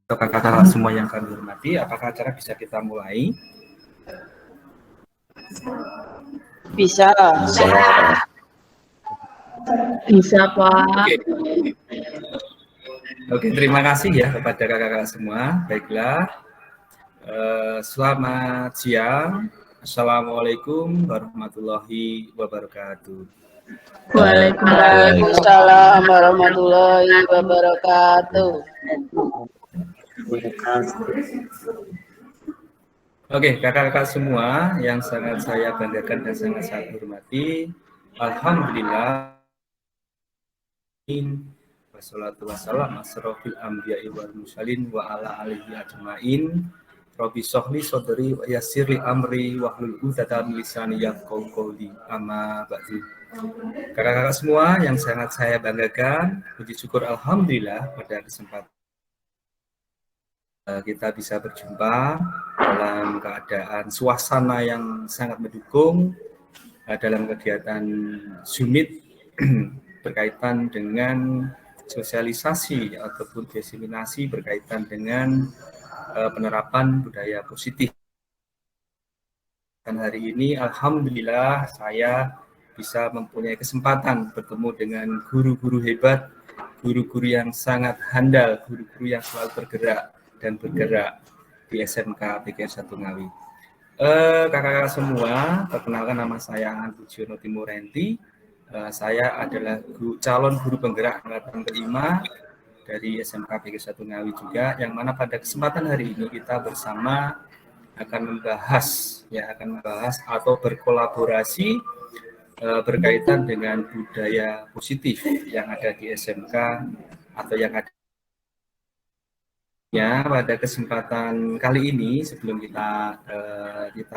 Kakak-kakak semua yang kami hormati, apakah acara bisa kita mulai? Bisa. Bisa, Pak. Oke, terima kasih ya kepada kakak-kakak semua. Baiklah, selamat siang. Assalamualaikum warahmatullahi wabarakatuh. Waalaikumsalam warahmatullahi wabarakatuh. Oke, kakak-kakak semua yang sangat saya banggakan dan sangat saya hormati, alhamdulillah. Wassalatu wassalam asrofil anbiya'i wal mursalin wa ala alihi ajmain. Rabbi sholli sodri wa yassirli amri wahlul 'uqdatam min lisani yafqahu qawli. Amma ba'du. Kakak-kakak semua yang sangat saya banggakan, puji syukur alhamdulillah pada kesempatan kita bisa berjumpa dalam keadaan suasana yang sangat mendukung dalam kegiatan Zoom-Meet berkaitan dengan sosialisasi ataupun diseminasi berkaitan dengan penerapan budaya positif. Dan hari ini alhamdulillah saya bisa mempunyai kesempatan bertemu dengan guru-guru hebat, guru-guru yang sangat handal, guru-guru yang selalu bergerak dan bergerak di SMK PGRI 1 Ngawi. Kakak-kakak semua, perkenalkan nama saya Antudjono Timurenti. Saya adalah calon guru penggerak angkatan kelima dari SMK PGRI 1 Ngawi juga, yang mana pada kesempatan hari ini kita bersama akan membahas atau berkolaborasi berkaitan dengan budaya positif yang ada di SMK atau yang ada. Ya, pada kesempatan kali ini sebelum kita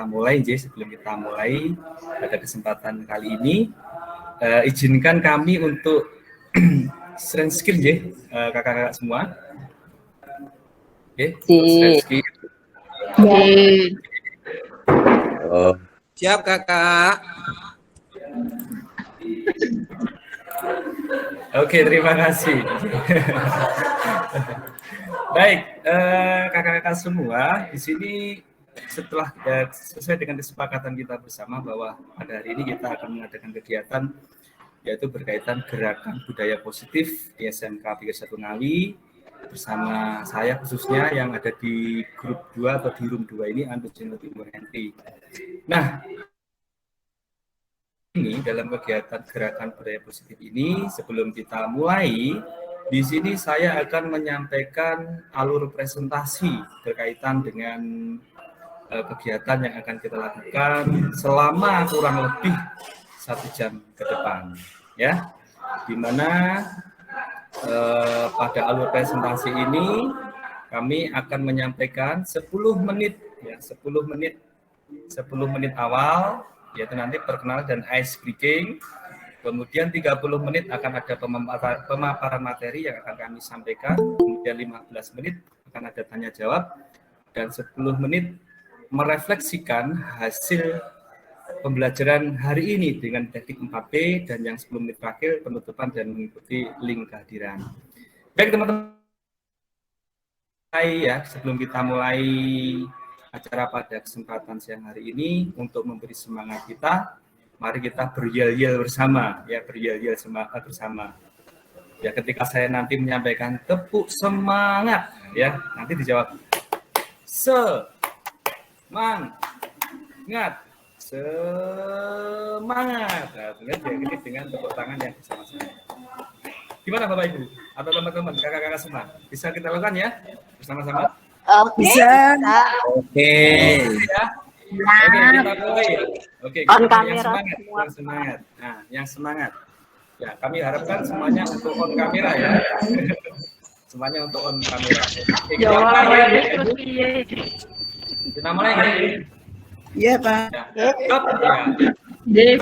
mulai pada kesempatan kali ini izinkan kami untuk share screen kakak-kakak semua. Oke, share screen. Siap kakak. Oke, terima kasih. Baik, kakak-kakak semua, di sini setelah sesuai dengan kesepakatan kita bersama bahwa pada hari ini kita akan mengadakan kegiatan yaitu berkaitan gerakan budaya positif di SMK PGRI 1 Ngawi bersama saya khususnya yang ada di grup 2 atau di room 2 ini, Antudjono Timurenti. Nah, ini dalam kegiatan gerakan budaya positif ini sebelum kita mulai, di sini saya akan menyampaikan alur presentasi berkaitan dengan kegiatan yang akan kita lakukan selama kurang lebih 1 jam ke depan, ya. Di mana pada alur presentasi ini kami akan menyampaikan 10 menit awal, yaitu nanti perkenalan dan ice breaking. Kemudian 30 menit akan ada pemaparan materi yang akan kami sampaikan. Kemudian 15 menit akan ada tanya jawab. Dan 10 menit merefleksikan hasil pembelajaran hari ini dengan teknik 4P. Dan yang 10 menit terakhir penutupan dan mengikuti link kehadiran. Baik teman-teman, ya, sebelum kita mulai acara pada kesempatan siang hari ini, untuk memberi semangat kita, mari kita beryel-yel bersama, ya, beryel-yel bersama. Ya, ketika saya nanti menyampaikan tepuk semangat, ya, nanti dijawab semangat, semangat. Nah, ini dengan tepuk tangan yang bersama-sama. Gimana Bapak Ibu atau teman-teman, kakak-kakak semua? Bisa kita lakukan ya bersama-sama? Bisa. Oke. Ya. Oke, kita mulai ya. Oke, On yang kamera semangat, semua. yang semangat. Nah, yang semangat. Ya, kami harapkan semuanya untuk on kamera ya. Semuanya untuk on kamera. Oke, kita mulai ya. Kita mulai ya. Iya, Pak. Ya. Stop. Ya.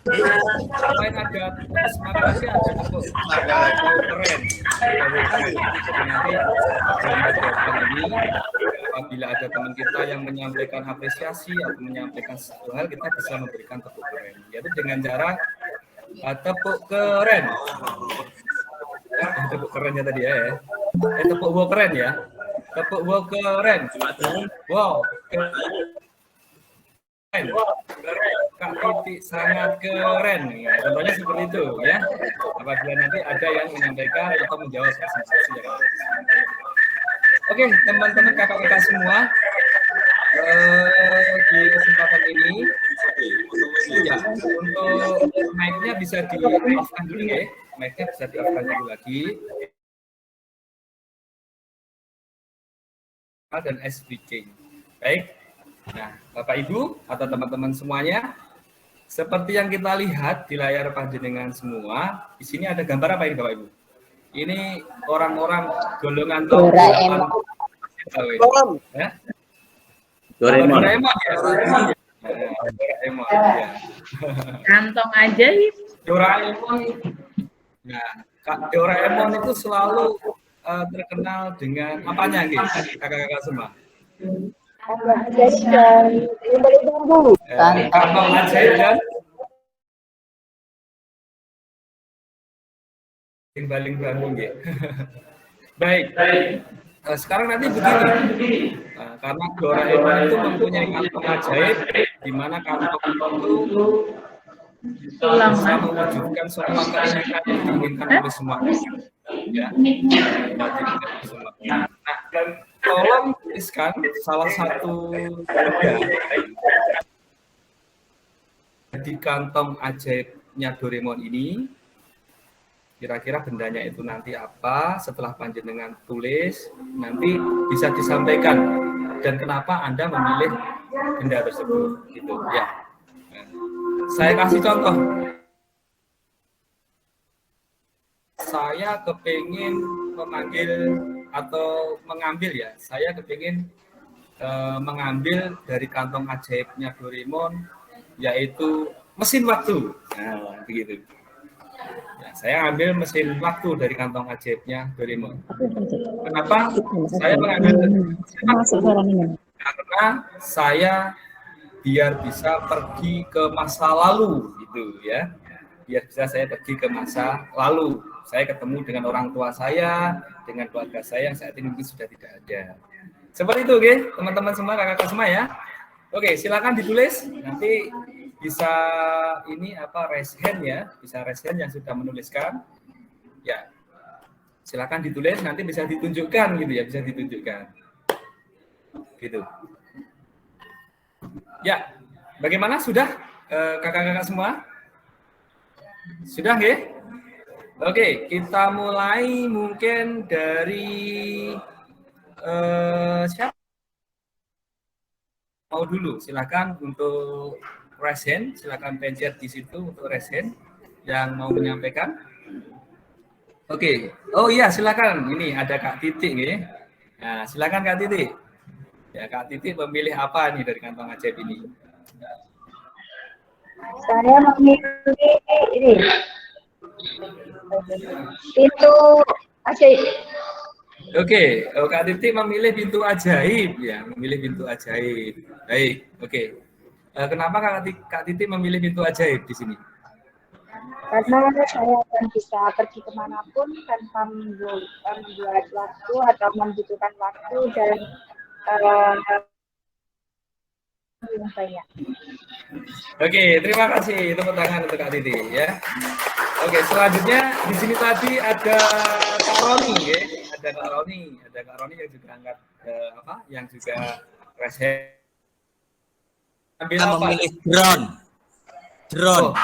Selain ada semangat sih ada keren. Nanti bila ada teman kita yang menyampaikan apresiasi atau menyampaikan sesuatu hal, kita bisa memberikan tepuk keren, yaitu dengan cara tepuk keren. Tepuk kerennya tadi ya. Tepuk wow keren ya. Tepuk wow keren. Wow. Keren. Kak Titi sangat keren. Ya, contohnya seperti itu ya. Apabila nanti ada yang menyampaikan atau menjawab presentasi yang ada di sini. Oke, teman-teman kakak-kakak semua, di kesempatan ini ya, untuk mic-nya bisa di-off-kan dulu ya. Mic-nya bisa di-off-kan dulu lagi. Dan speaking. Baik. Nah, Bapak Ibu atau teman-teman semuanya, seperti yang kita lihat di layar panjenengan semua, di sini ada gambar apa ini Bapak Ibu? Ini orang-orang golongan tahun 8. Ya? Doraemon. Doraemon ya. Doraemon ya. Kantong ajaib. Doraemon. Nah, Kak Doraemon itu selalu terkenal dengan apanya gitu, kakak-kakak semua? Kantong ajaib dan timbalik bambu. Kantong ajaib dan timbaling bambu gitu. Baik. Sekarang nanti begini, karena Doraemon itu mempunyai kantong ajaib, di mana kantong itu bisa mewujudkan semua keinginan yang diinginkan oleh semua. Ya. Nah, dan tolong tuliskan salah satu benda di kantong ajaibnya Doraemon ini. Kira-kira bendanya itu nanti apa, setelah panjenengan tulis, nanti bisa disampaikan. Dan kenapa Anda memilih benda tersebut, gitu ya. Nah, saya kasih contoh. Saya kepingin memanggil atau mengambil ya, saya kepingin mengambil dari kantong ajaibnya Doraemon, yaitu mesin waktu. Nah, begitu. Ya, saya ambil mesin waktu dari kantong ajaibnya Doraemon. Kenapa saya mengambil karena saya biar bisa pergi ke masa lalu gitu ya. Biar bisa saya pergi ke masa lalu. Saya ketemu dengan orang tua saya, dengan keluarga saya yang saat ini mungkin sudah tidak ada. Seperti itu, oke, teman-teman semua, kakak-kakak semua ya. Oke, silakan ditulis. Nanti bisa ini apa raise hand ya, bisa raise hand yang sudah menuliskan. Ya. Silakan ditulis, nanti bisa ditunjukkan gitu ya, bisa ditunjukkan. Gitu. Ya. Bagaimana sudah kakak-kakak semua? Sudah ya? Oke, kita mulai mungkin dari siapa? Mau dulu, silakan untuk raise hand, silakan pencet di situ untuk raise hand yang mau menyampaikan. Oke, oh iya silakan. Ini ada Kak Titik ya. Nah, silakan Kak Titik. Ya, Kak Titik memilih apa nih dari kantong ajaib ini? Saya memilih ini pintu ajaib. Oke, Kak Titik memilih pintu ajaib ya, memilih pintu ajaib. Baik, oke. Kenapa Kak Titik memilih pintu ajaib di sini? Karena saya akan bisa pergi kemanapun tanpa membuat waktu atau membutuhkan waktu dan yang banyak. Oke, terima kasih. Tepuk tangan untuk Kak Titik ya. Oke, selanjutnya di sini tadi ada Kak Roni ya. Ada Kak Roni yang juga angkat yang juga raise hand. Ambil apa? Memilih drone. Oh,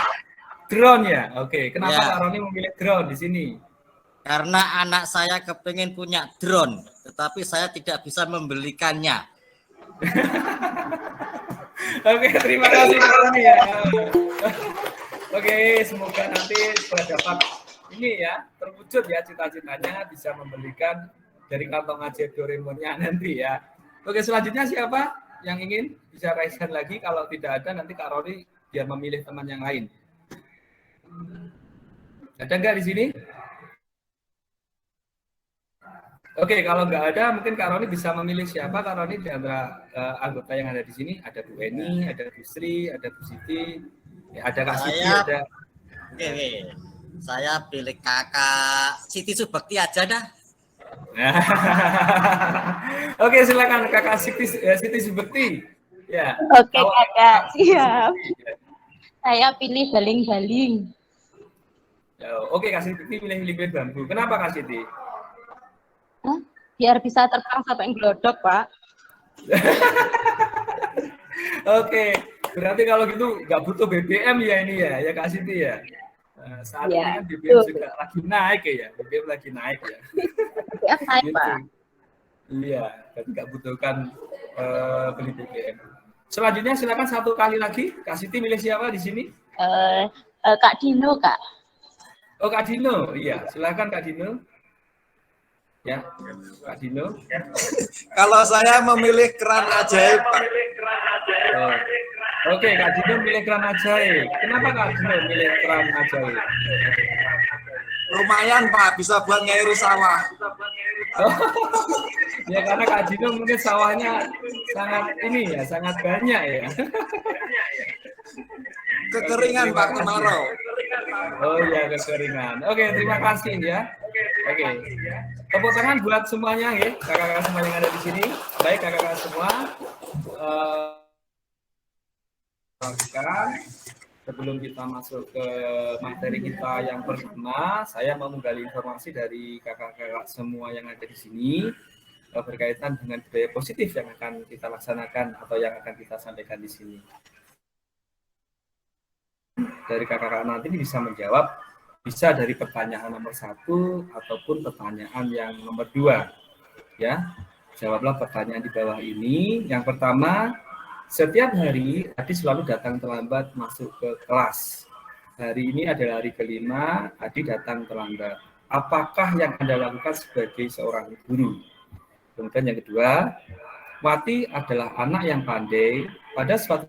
drone ya. Oke, kenapa Ya. Kak Roni memilih drone di sini? Karena anak saya kepengen punya drone, tetapi saya tidak bisa membelikannya. Oke, terima kasih Kak Roni ya. Oke, semoga nanti sudah dapat ini ya, terwujud ya cita-citanya bisa membelikan dari kantong ajaib Doraemonnya nanti ya. Oke, selanjutnya siapa yang ingin bisa raise hand lagi? Kalau tidak ada nanti Kak Roni biar memilih teman yang lain. Ada nggak di sini? Oke, kalau nggak ada, mungkin Kak Roni bisa memilih siapa. Kak Roni di antara anggota yang ada di sini, ada Bu Eni, ada Bu Sri, ada Bu Siti, ya, ada Kak Siti, ada. Oke. Saya pilih Kakak Siti Subakti aja dah. Oke, silakan Kakak Siti Subakti. Ya. Oke, Kakak, siap. Saya pilih baling-baling. Oke, Kak Siti pilih liquid bambu. Kenapa Kak Siti? Hah? Biar bisa terbang sampai glodok, Pak. Oke, berarti kalau gitu nggak butuh BBM ya ini ya Kak Siti ya. Saat ini kan BBM juga lagi naik ya, BBM lagi naik ya. BBM naik, gitu. Pak. Iya, jadi nggak butuhkan beli BBM. Selanjutnya silakan satu kali lagi, Kak Siti milih siapa di sini? Kak Dino, Kak. Oh, Kak Dino, iya, silakan Kak Dino. Ya, Kak Dino. Kalau saya memilih keran ajaib, Pak. Oke, Kak Dino milih keran ajaib. Kenapa Kak Dino milih keran ajaib? Lumayan, Pak, bisa buat ngairu sawah. Oh, ya karena Kak Dino mungkin sawahnya sangat banyak ya. Kekeringan, Pak, kemarau. Oh iya, kekeringan. Oke, terima kasih ya. Oke. Tepuk tangan buat semuanya ya, kakak-kakak semua yang ada di sini. Baik kakak-kakak semua. Sebelum kita masuk ke materi kita yang pertama, saya mau menggali informasi dari kakak-kakak semua yang ada di sini berkaitan dengan budaya positif yang akan kita laksanakan atau yang akan kita sampaikan di sini. Dari kakak-kakak nanti bisa menjawab, bisa dari pertanyaan nomor 1 ataupun pertanyaan yang nomor 2. Ya, jawablah pertanyaan di bawah ini. Yang pertama, setiap hari Adi selalu datang terlambat masuk ke kelas. Hari ini adalah hari kelima, Adi datang terlambat. Apakah yang Anda lakukan sebagai seorang guru? Kemudian yang kedua, Wati adalah anak yang pandai. Pada suatu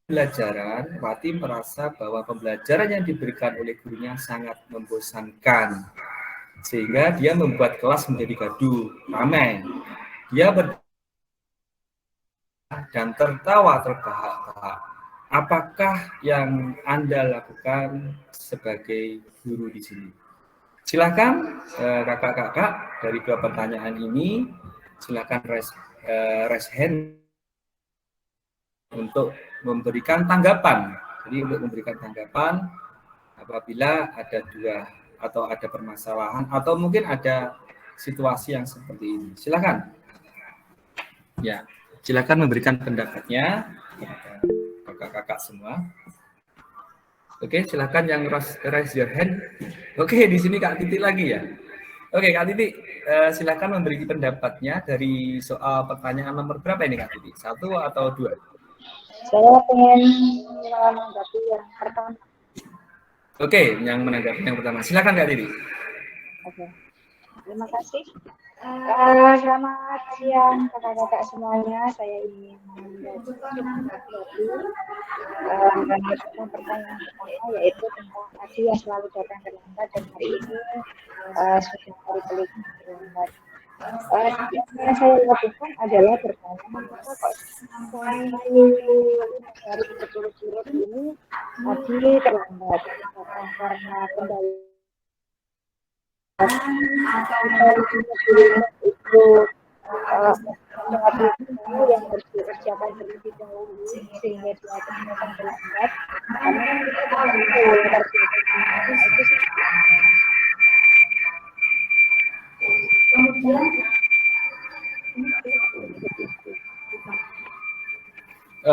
pembelajaran, Wati merasa bahwa pembelajaran yang diberikan oleh gurunya sangat membosankan. Sehingga dia membuat kelas menjadi gaduh, ramai. Dia dan tertawa terbahak-bahak. Apakah yang Anda lakukan sebagai guru di sini? Silakan kakak-kakak dari dua pertanyaan ini, silakan raise hand untuk memberikan tanggapan. Jadi untuk memberikan tanggapan apabila ada dua atau ada permasalahan atau mungkin ada situasi yang seperti ini. Silakan. Ya. Silakan memberikan pendapatnya kakak-kakak semua. Oke, silakan yang raise your hand. Oke, di sini Kak Titi lagi ya. Oke, Kak Titi, silakan memberi pendapatnya dari soal pertanyaan nomor berapa ini Kak Titi? 1 atau 2? Saya pengen menanggapi yang pertama. Oke, yang menanggapi yang pertama. Silakan Kak Titi. Oke, terima kasih. Selamat siang kakak-kakak semuanya. Saya ingin menanggapi pertanyaan pertama, yaitu tentang Adi yang selalu datang terlambat dan hari ini sudah hari kelima terlambat. Yang saya lakukan adalah bertanya, mengapa kok hari berturut-turut ini Adi terlambat? Apakah karena kendala itu yang harus dikerjakan terlebih dahulu sehingga dia akan terlambat karena kita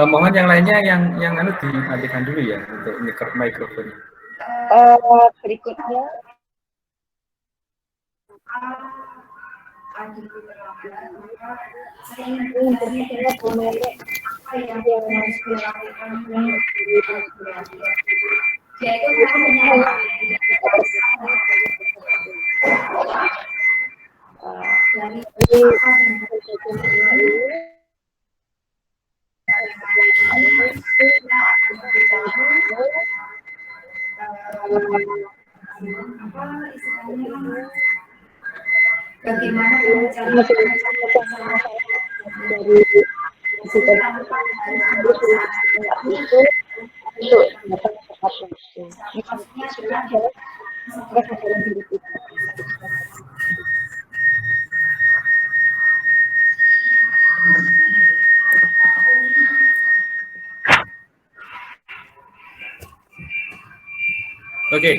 mohon yang lainnya yang dimatikan dulu ya untuk mikrofon. Berikutnya bagaimana pengajaran dari itu untuk dapat tepat waktu. Misalnya sudah adalah kesadaran diri kita. Oke.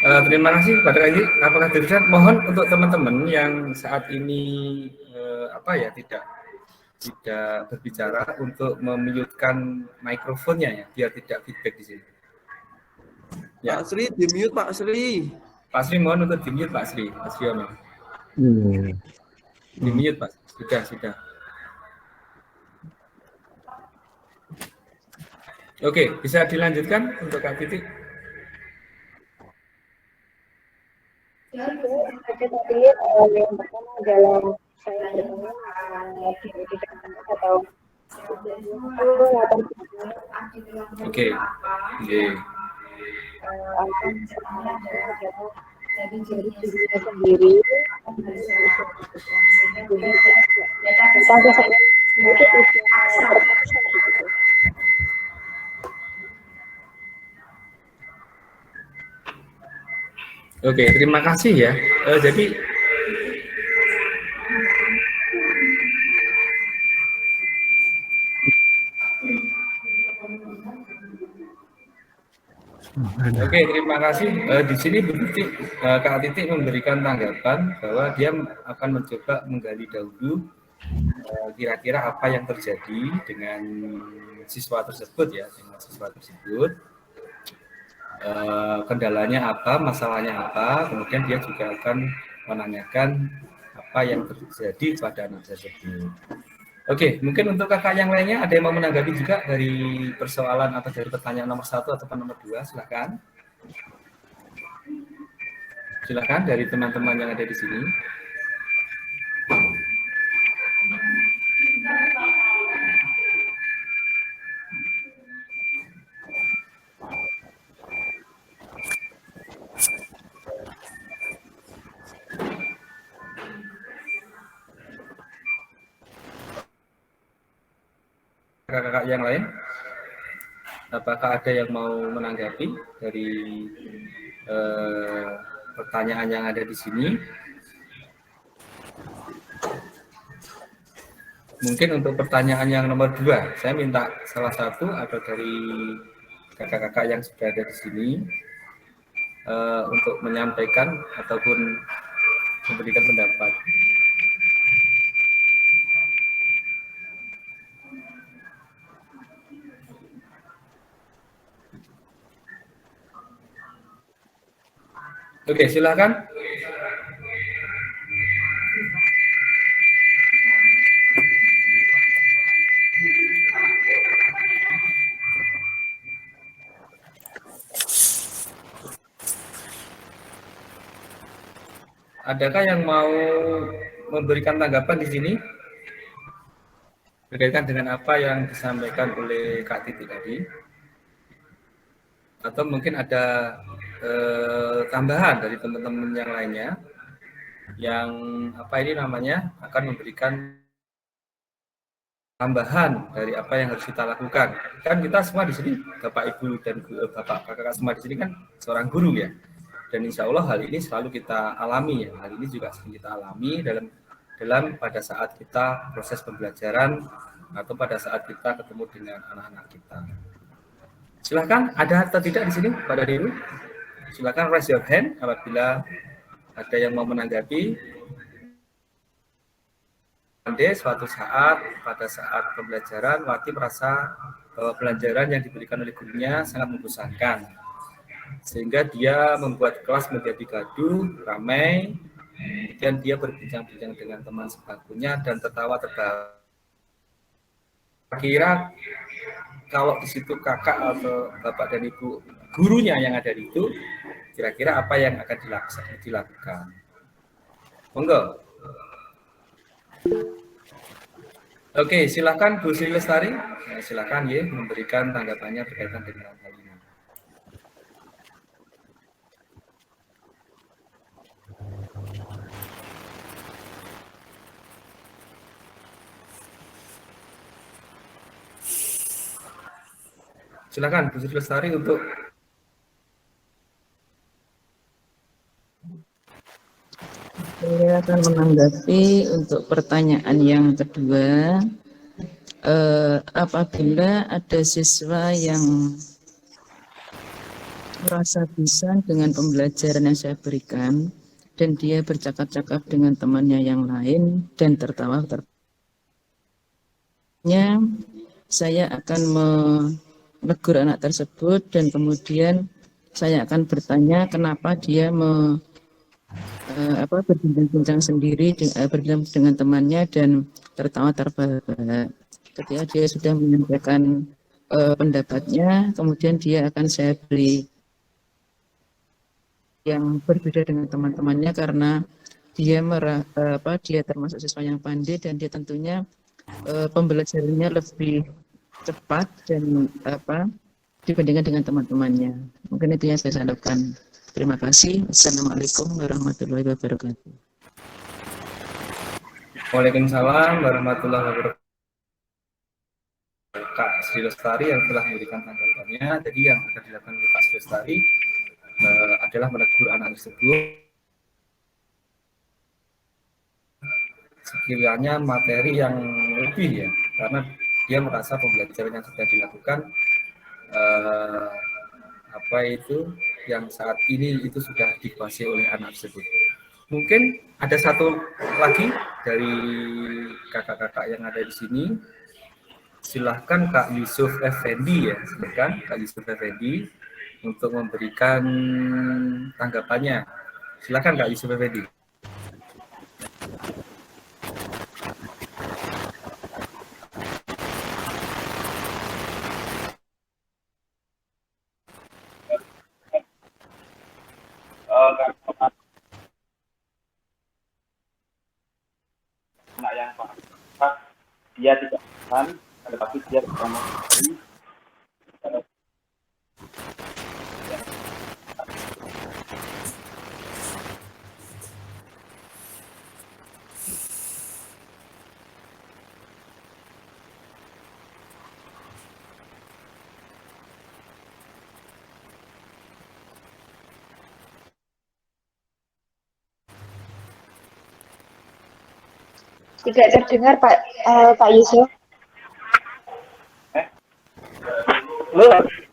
Terima kasih kepada Kak Indi. Apakah Dirjen mohon untuk teman-teman yang saat ini tidak berbicara untuk memute-kan mikrofonnya ya, biar tidak feedback di sini. Ya. Pak Sri, di-mute Pak Sri. Pak Sri mohon untuk di-mute Pak Sri. Pak Sriono. Di-mute Pak. Sudah. Oke, bisa dilanjutkan untuk Kak Titik. Tadi yang pertama adalah saya bertemu atau Oke. dari diri sendiri Oke, terima kasih ya. Jadi Oke, terima kasih. Di sini Kak Titik memberikan tanggapan bahwa dia akan mencoba menggali dahulu kira-kira apa yang terjadi dengan siswa tersebut ya, kendalanya apa, masalahnya apa, kemudian dia juga akan menanyakan apa yang terjadi pada anak tersebut. Oke, mungkin untuk kakak yang lainnya ada yang mau menanggapi juga dari persoalan atau dari pertanyaan nomor 1 atau nomor 2, silakan. Silakan dari teman-teman yang ada di sini. Kakak-kakak yang lain, apakah ada yang mau menanggapi dari pertanyaan yang ada di sini? Mungkin untuk pertanyaan yang nomor 2, saya minta salah satu atau dari kakak-kakak yang sudah ada di sini untuk menyampaikan ataupun memberikan pendapat. Oke, silakan. Adakah yang mau memberikan tanggapan di sini berkaitan dengan apa yang disampaikan oleh Kak Titi tadi? Atau mungkin ada tambahan dari teman-teman yang lainnya yang akan memberikan tambahan dari apa yang harus kita lakukan. Kan kita semua di sini, Bapak Ibu dan Bapak Kakak semua di sini kan seorang guru ya. Dan insya Allah hal ini selalu kita alami ya. Hal ini juga sering kita alami dalam pada saat kita proses pembelajaran atau pada saat kita ketemu dengan anak-anak kita. Silakan, ada atau tidak di sini pada diri? Silakan raise your hand apabila ada yang mau menanggapi. Nanti suatu saat pada saat pembelajaran Wati merasa bahwa pelajaran yang diberikan oleh gurunya sangat membosankan. Sehingga dia membuat kelas menjadi gaduh, ramai, kemudian dia berbincang-bincang dengan teman sebangkunya dan tertawa-tertawa. Kira kalau di situ kakak atau bapak dan ibu gurunya yang ada di itu, kira-kira apa yang akan dilakukan? Monggo. Oke, silakan Bu Sri Lestari. Silakan ya memberikan tanggapannya berkaitan dengan hal ini. Silakan Bu Sri Lestari untuk Saya akan menanggapi untuk pertanyaan yang kedua. Apabila ada siswa yang merasa bisa dengan pembelajaran yang saya berikan dan dia bercakap-cakap dengan temannya yang lain dan tertawa, saya akan menegur anak tersebut dan kemudian saya akan bertanya kenapa dia berbincang-bincang sendiri berbincang dengan temannya dan tertawa terbahak-bahak. Ketika dia sudah menyampaikan pendapatnya, kemudian dia akan saya beri yang berbeda dengan teman-temannya karena dia dia termasuk siswa yang pandai dan dia tentunya pembelajarannya lebih cepat dan dibandingkan dengan teman-temannya. Mungkin itu yang saya sampaikan. Terima kasih. Assalamualaikum warahmatullahi wabarakatuh. Waalaikumsalam warahmatullahi wabarakatuh. Kak Sri Lestari yang telah memberikan tanggapannya. Jadi yang akan dilakukan oleh Kak Sri Lestari adalah menegur anak tersebut sekiranya materi yang lebih ya, karena dia merasa pembelajaran yang sudah dilakukan yang saat ini itu sudah dikuasai oleh anak tersebut. Mungkin ada satu lagi dari kakak-kakak yang ada di sini. Silahkan Kak Yusuf Effendi ya, silakan Kak Yusuf Effendi untuk memberikan tanggapannya. Silakan Kak Yusuf Effendi. Anak yang dia tidak paham, tetapi dia bisa mengerti. Tidak terdengar Pak Yusuf.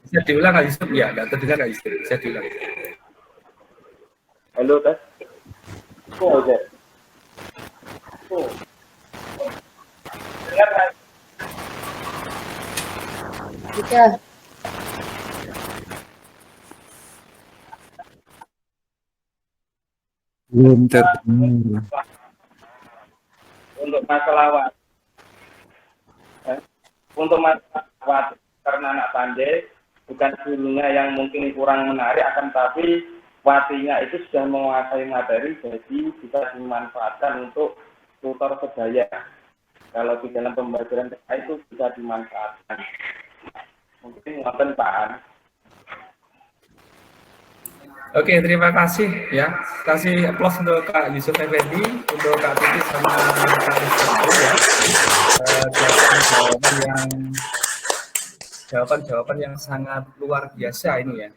Bisa diulang Kak Yusuf? Ya, nggak terdengar Kak Yusuf. Bisa diulang. Halo, tes. Oh, oke. Oh. Sudah. Belum terdengar. Untuk masalah karena anak pandai bukan gurunya yang mungkin kurang menarik, akan tapi watinya itu sudah menguasai materi, jadi bisa dimanfaatkan untuk tutor sebaya. Kalau di dalam pembelajaran itu bisa dimanfaatkan. Mungkin ngoten Pak. Oke, terima kasih ya. Kasih aplaus untuk Kak Yusuf Effendi, untuk Kak Titi sama Kak Yusuf ya. Jawaban-jawaban yang sangat luar biasa ini ya.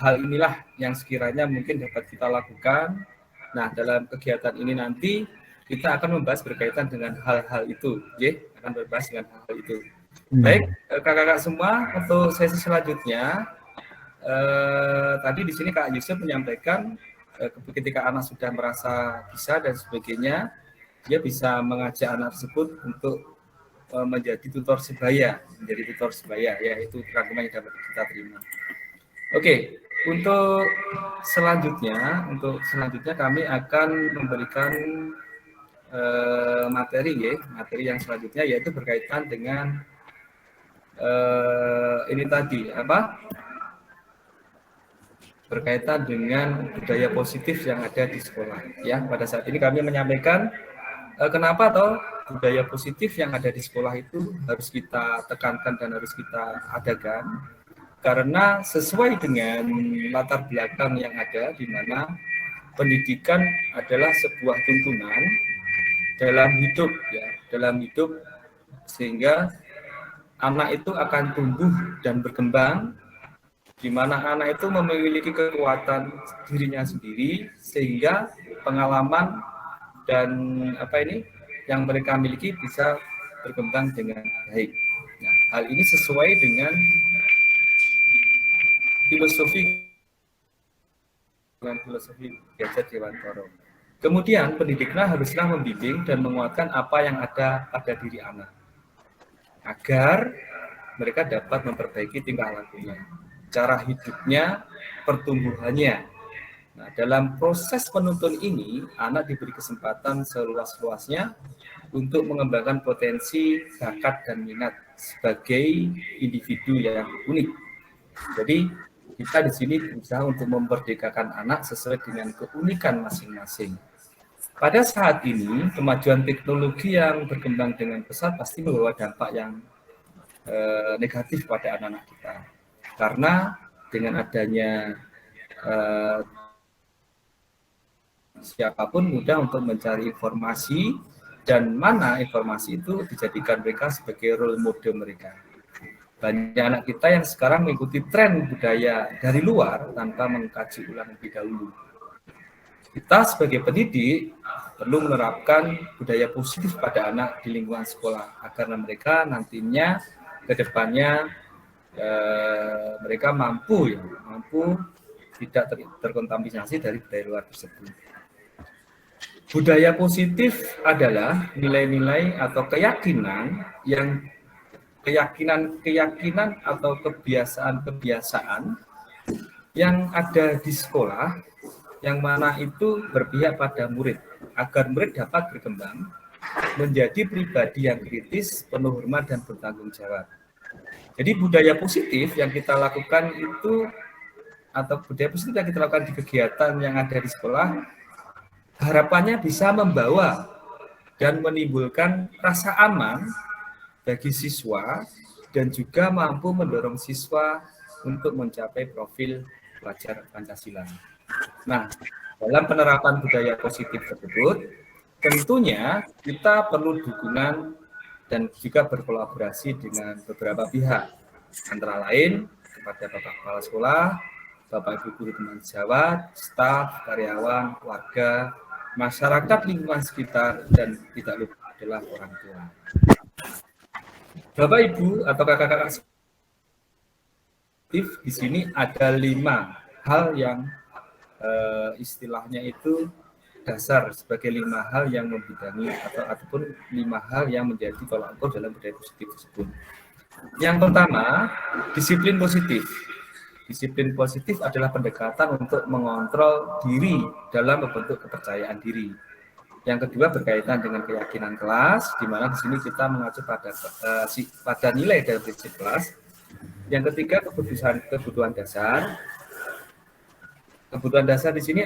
Hal inilah yang sekiranya mungkin dapat kita lakukan. Nah, dalam kegiatan ini nanti kita akan membahas berkaitan dengan hal-hal itu, ya, akan membahas dengan hal itu. Baik, kakak-kakak semua, untuk sesi selanjutnya, tadi di sini Kak Yusuf menyampaikan ketika anak sudah merasa bisa dan sebagainya, dia bisa mengajak anak tersebut untuk menjadi tutor sebaya, ya, itu rangkuman yang dapat kita terima. Oke, untuk selanjutnya kami akan memberikan materi yang selanjutnya, yaitu berkaitan dengan ini tadi berkaitan dengan budaya positif yang ada di sekolah ya. Pada saat ini kami menyampaikan kenapa budaya positif yang ada di sekolah itu harus kita tekankan dan harus kita adakan, karena sesuai dengan latar belakang yang ada, di mana pendidikan adalah sebuah tuntunan dalam hidup, sehingga anak itu akan tumbuh dan berkembang, di mana anak itu memiliki kekuatan dirinya sendiri, sehingga pengalaman dan yang mereka miliki bisa berkembang dengan baik. Nah, hal ini sesuai dengan filosofi Gadget Dewantara. Kemudian pendidiknya haruslah membimbing dan menguatkan apa yang ada pada diri anak, agar mereka dapat memperbaiki tingkah lakunya, cara hidupnya, pertumbuhannya. Nah, dalam proses penuntun ini, anak diberi kesempatan seluas-luasnya untuk mengembangkan potensi, bakat, dan minat sebagai individu yang unik. Jadi, kita di sini berusaha untuk memerdekakan anak sesuai dengan keunikan masing-masing. Pada saat ini, kemajuan teknologi yang berkembang dengan pesat pasti membawa dampak yang negatif pada anak-anak kita. Karena dengan adanya siapapun mudah untuk mencari informasi, dan mana informasi itu dijadikan mereka sebagai role model mereka. Banyak anak kita yang sekarang mengikuti tren budaya dari luar tanpa mengkaji ulang lebih dahulu. Kita sebagai pendidik perlu menerapkan budaya positif pada anak di lingkungan sekolah, agar mereka nantinya ke depannya mereka mampu tidak terkontaminasi dari budaya luar tersebut. Budaya positif adalah nilai-nilai atau keyakinan atau kebiasaan yang ada di sekolah, yang mana itu berpihak pada murid, agar murid dapat berkembang menjadi pribadi yang kritis, penuh hormat, dan bertanggung jawab. Jadi budaya positif yang kita lakukan itu, atau budaya positif yang kita lakukan di kegiatan yang ada di sekolah, harapannya bisa membawa dan menimbulkan rasa aman bagi siswa, dan juga mampu mendorong siswa untuk mencapai profil pelajar Pancasila. Nah, dalam penerapan budaya positif tersebut, tentunya kita perlu dukungan dan juga berkolaborasi dengan beberapa pihak, antara lain kepada Bapak Kepala Sekolah, Bapak Ibu Guru Teman Sejawat, staf, karyawan, warga, masyarakat lingkungan sekitar, dan tidak lupa adalah orang tua. Bapak Ibu atau kakak-kakak, di sini ada 5 hal yang istilahnya itu dasar, sebagai 5 hal yang membidangi ataupun 5 hal yang menjadi tolak ukur dalam budaya positif tersebut. Yang pertama, disiplin positif. Disiplin positif adalah pendekatan untuk mengontrol diri dalam membentuk kepercayaan diri. Yang kedua berkaitan dengan keyakinan kelas, di mana di sini kita mengacu pada nilai dan prinsip kelas. Yang ketiga kebutuhan dasar. Kebutuhan dasar di sini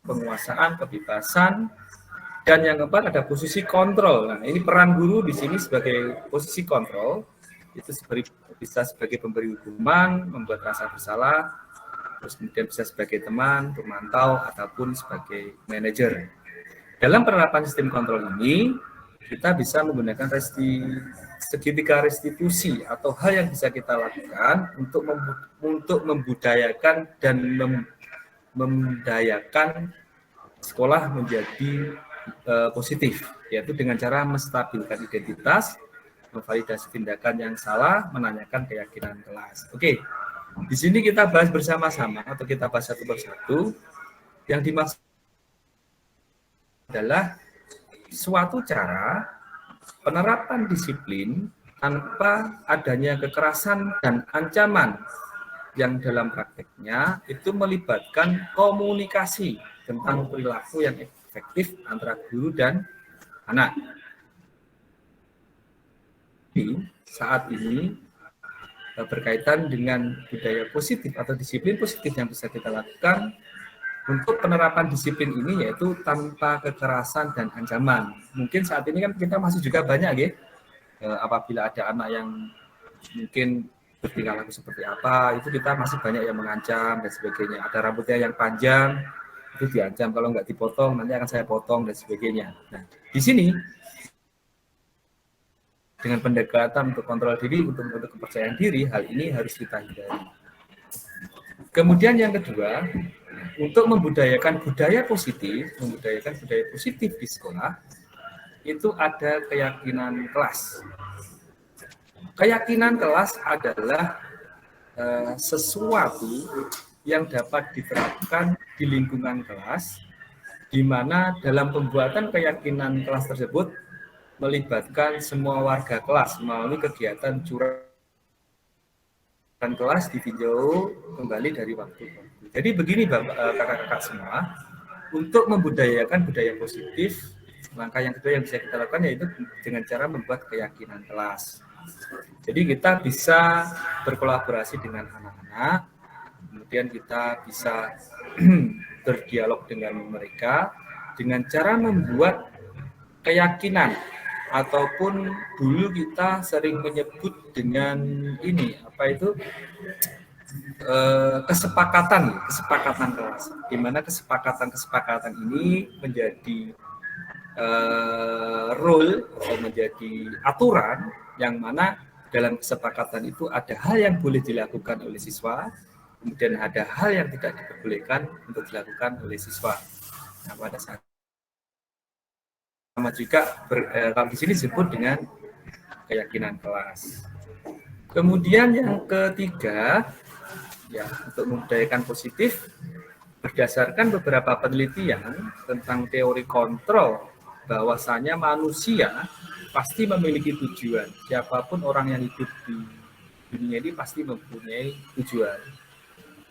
penguasaan, kebebasan, dan yang keempat ada posisi kontrol. Nah, ini peran guru di sini sebagai posisi kontrol, itu bisa sebagai pemberi hukuman, membuat rasa bersalah, terus kemudian bisa sebagai teman, pemantau, ataupun sebagai manajer. Dalam penerapan sistem kontrol ini, kita bisa menggunakan segitiga restitusi atau hal yang bisa kita lakukan untuk membudayakan dan mendayakan sekolah menjadi positif, yaitu dengan cara menstabilkan identitas, memvalidasi tindakan yang salah, menanyakan keyakinan kelas. Oke, di sini kita bahas bersama-sama atau kita bahas satu persatu. Yang dimaksud adalah suatu cara penerapan disiplin tanpa adanya kekerasan dan ancaman, yang dalam prakteknya itu melibatkan komunikasi tentang perilaku yang efektif antara guru dan anak. Saat ini berkaitan dengan budaya positif atau disiplin positif yang bisa kita lakukan untuk penerapan disiplin ini, yaitu tanpa kekerasan dan ancaman. Mungkin saat ini kan kita masih juga banyak ya, apabila ada anak yang mungkin bertingkah laku seperti apa, itu kita masih banyak yang mengancam dan sebagainya. Ada rambutnya yang panjang, itu diancam kalau nggak dipotong nanti akan saya potong dan sebagainya. Nah, di sini dengan pendekatan untuk kontrol diri, untuk kepercayaan diri, hal ini harus kita hindari. Kemudian yang kedua, untuk membudayakan budaya positif di sekolah, itu ada keyakinan kelas. Keyakinan kelas adalah sesuatu yang dapat diterapkan di lingkungan kelas, di mana dalam pembuatan keyakinan kelas tersebut melibatkan semua warga kelas melalui kegiatan curatan kelas ditinjau kembali dari waktu ke waktu. Jadi begini kakak-kakak semua, untuk membudayakan budaya positif, langkah yang kedua yang bisa kita lakukan yaitu dengan cara membuat keyakinan kelas. Jadi kita bisa berkolaborasi dengan anak-anak, kemudian kita bisa berdialog dengan mereka dengan cara membuat keyakinan, ataupun dulu kita sering menyebut dengan ini kesepakatan kelas, di mana kesepakatan ini menjadi rule atau menjadi aturan yang mana dalam kesepakatan itu ada hal yang boleh dilakukan oleh siswa, kemudian ada hal yang tidak diperbolehkan untuk dilakukan oleh siswa. Nah, pada saat sama juga kalau di sini disebut dengan keyakinan kelas. Kemudian yang ketiga, ya, untuk membudayakan positif berdasarkan beberapa penelitian tentang teori kontrol, bahwasanya manusia pasti memiliki tujuan. Siapapun orang yang hidup di dunia ini pasti mempunyai tujuan.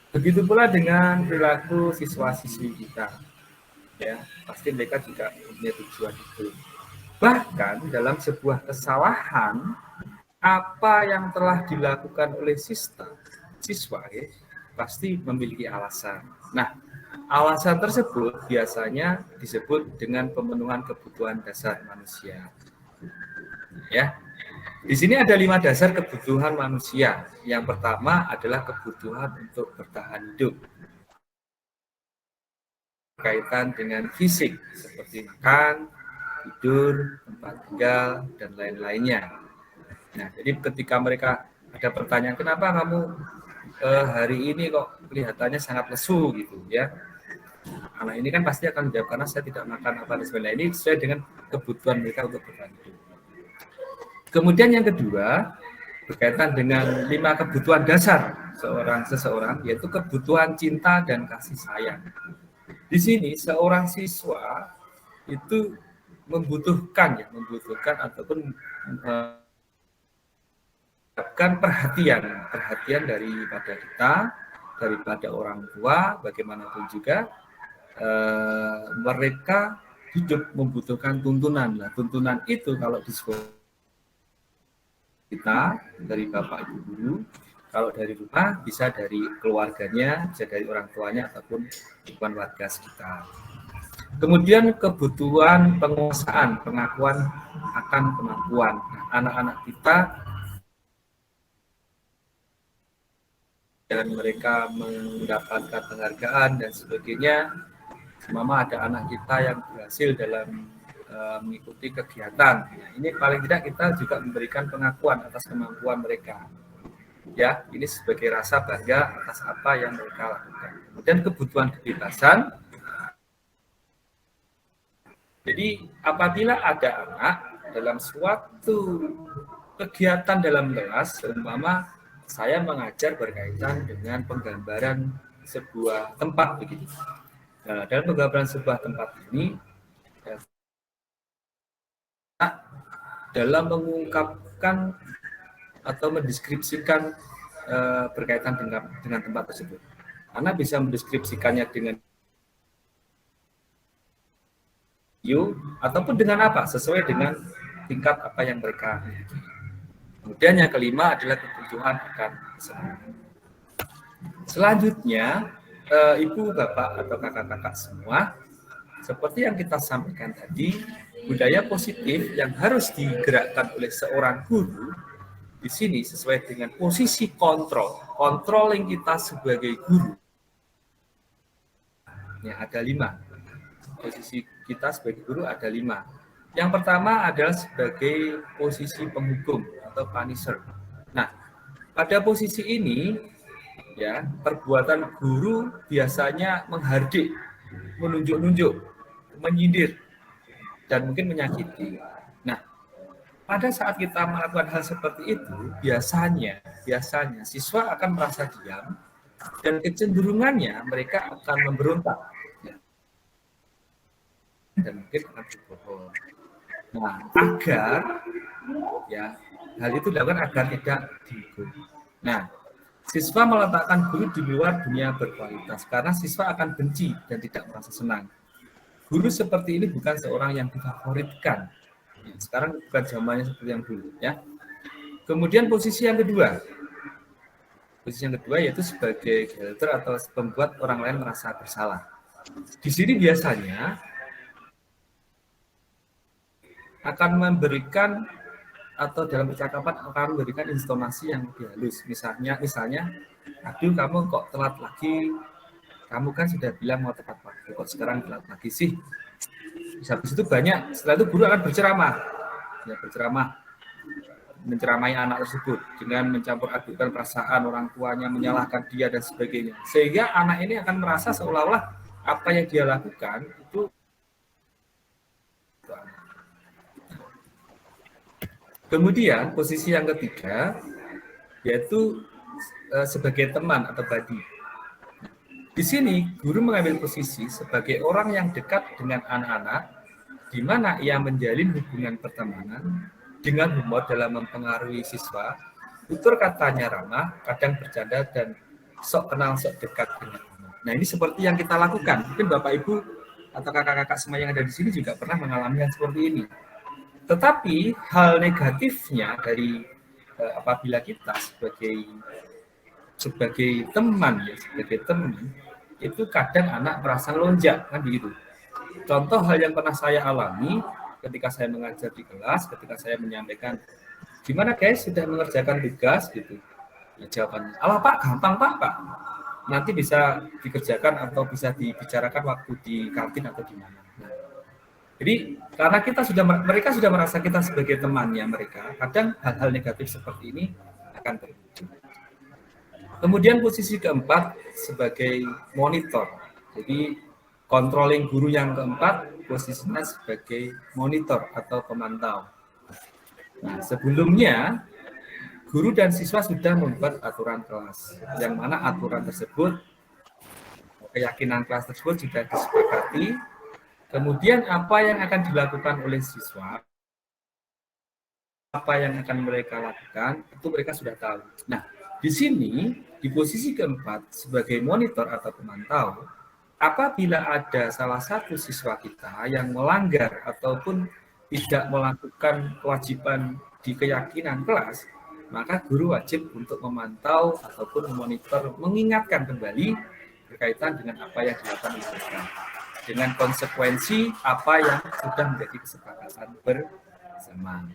Begitu pula dengan perilaku siswa-siswi kita. Ya, pasti mereka juga punya tujuan itu. Bahkan dalam sebuah kesalahan, apa yang telah dilakukan oleh siswa ya, pasti memiliki alasan. Nah, alasan tersebut biasanya disebut dengan pemenuhan kebutuhan dasar manusia. Ya, di sini ada 5 dasar kebutuhan manusia. Yang pertama adalah kebutuhan untuk bertahan hidup, berkaitan dengan fisik seperti makan, tidur, tempat tinggal, dan lain-lainnya. Nah, jadi ketika mereka ada pertanyaan, kenapa kamu hari ini kok kelihatannya sangat lesu gitu ya? Anak ini kan pasti akan menjawab karena saya tidak makan apa dan sebagainya. Ini sesuai dengan kebutuhan mereka untuk bertahan hidup. Kemudian yang kedua berkaitan dengan 5 kebutuhan dasar seseorang, yaitu kebutuhan cinta dan kasih sayang. Di sini seorang siswa itu membutuhkan ataupun mendapatkan perhatian daripada kita, daripada orang tua, bagaimanapun juga mereka hidup membutuhkan tuntunan. Nah, tuntunan itu kalau di sekolah kita dari bapak ibu guru, kalau dari rumah bisa dari keluarganya, bisa dari orang tuanya ataupun lingkungan warga sekitar. Kemudian kebutuhan penguasaan, pengakuan akan kemampuan. Anak-anak kita dan mereka mendapatkan penghargaan dan sebagainya. Mama ada anak kita yang berhasil dalam mengikuti kegiatan. Nah, ini paling tidak kita juga memberikan pengakuan atas kemampuan mereka. Ya, ini sebagai rasa bangga atas apa yang mereka lakukan. Kemudian kebutuhan kebebasan. Jadi apabila ada anak dalam suatu kegiatan dalam kelas, umpama saya mengajar berkaitan dengan penggambaran sebuah tempat begitu. Nah, dalam penggambaran sebuah tempat ini, dalam mengungkapkan atau mendeskripsikan berkaitan dengan tempat tersebut. Anak bisa mendeskripsikannya dengan ataupun dengan apa, sesuai dengan tingkat apa yang mereka miliki. Kemudian yang kelima adalah kebutuhan akan kesenangan. Selanjutnya, ibu, bapak, atau kakak-kakak semua, seperti yang kita sampaikan tadi, budaya positif yang harus digerakkan oleh seorang guru di sini sesuai dengan posisi controlling kita sebagai guru. Ya, ada 5. Posisi kita sebagai guru ada 5. Yang pertama adalah sebagai posisi penghukum atau punisher. Nah, pada posisi ini ya, perbuatan guru biasanya menghardik, menunjuk-nunjuk, menyindir, dan mungkin menyakiti. Nah, pada saat kita melakukan hal seperti itu, biasanya siswa akan merasa diam dan kecenderungannya mereka akan memberontak dan mungkin akan berbohong. Nah, agar ya hal itu dilakukan agar tidak dihukum. Nah, siswa meletakkan guru di luar dunia berkualitas karena siswa akan benci dan tidak merasa senang. Guru seperti ini bukan seorang yang difavoritkan. Sekarang bukan zamannya seperti yang dulu, ya. Kemudian posisi yang kedua yaitu sebagai guilter atau pembuat orang lain merasa bersalah. Di sini biasanya akan memberikan atau dalam percakapan akan memberikan intonasi yang lebih halus. Misalnya, aduh kamu kok telat lagi, kamu kan sudah bilang mau tepat waktu, kok sekarang telat lagi sih. Habis itu banyak, setelah itu guru akan menceramai anak tersebut dengan mencampur adukan perasaan orang tuanya, menyalahkan dia dan sebagainya. Sehingga anak ini akan merasa seolah-olah apa yang dia lakukan itu. Kemudian posisi yang ketiga yaitu sebagai teman atau buddy. Di sini guru mengambil posisi sebagai orang yang dekat dengan anak-anak, di mana ia menjalin hubungan pertemanan dengan humor dalam mempengaruhi siswa, tutur katanya ramah, kadang bercanda dan sok kenal sok dekat dengan anak. Nah, ini seperti yang kita lakukan. Mungkin Bapak Ibu atau kakak-kakak semua yang ada di sini juga pernah mengalami hal seperti ini. Tetapi hal negatifnya dari apabila kita sebagai teman itu kadang anak merasa lonjak, kan begitu. Contoh hal yang pernah saya alami ketika saya mengajar di kelas, ketika saya menyampaikan, gimana guys sudah mengerjakan tugas gitu. Ya, jawabannya, alah Pak, gampang Pak. Nanti bisa dikerjakan atau bisa dibicarakan waktu di kantin atau di mana. Jadi karena mereka sudah merasa kita sebagai temannya mereka, kadang hal-hal negatif seperti ini akan terjadi. Kemudian posisi keempat sebagai monitor. Jadi controlling guru yang keempat posisinya sebagai monitor atau pemantau. Nah, sebelumnya guru dan siswa sudah membuat aturan kelas, yang mana aturan tersebut, keyakinan kelas tersebut sudah disepakati. Kemudian apa yang akan dilakukan oleh siswa, apa yang akan mereka lakukan, itu mereka sudah tahu. Nah, di sini, di posisi keempat, sebagai monitor atau pemantau, apabila ada salah satu siswa kita yang melanggar ataupun tidak melakukan kewajiban di keyakinan kelas, maka guru wajib untuk memantau ataupun memonitor, mengingatkan kembali berkaitan dengan apa yang dilakukan oleh mereka, dengan konsekuensi apa yang sudah menjadi kesepakatan bersama.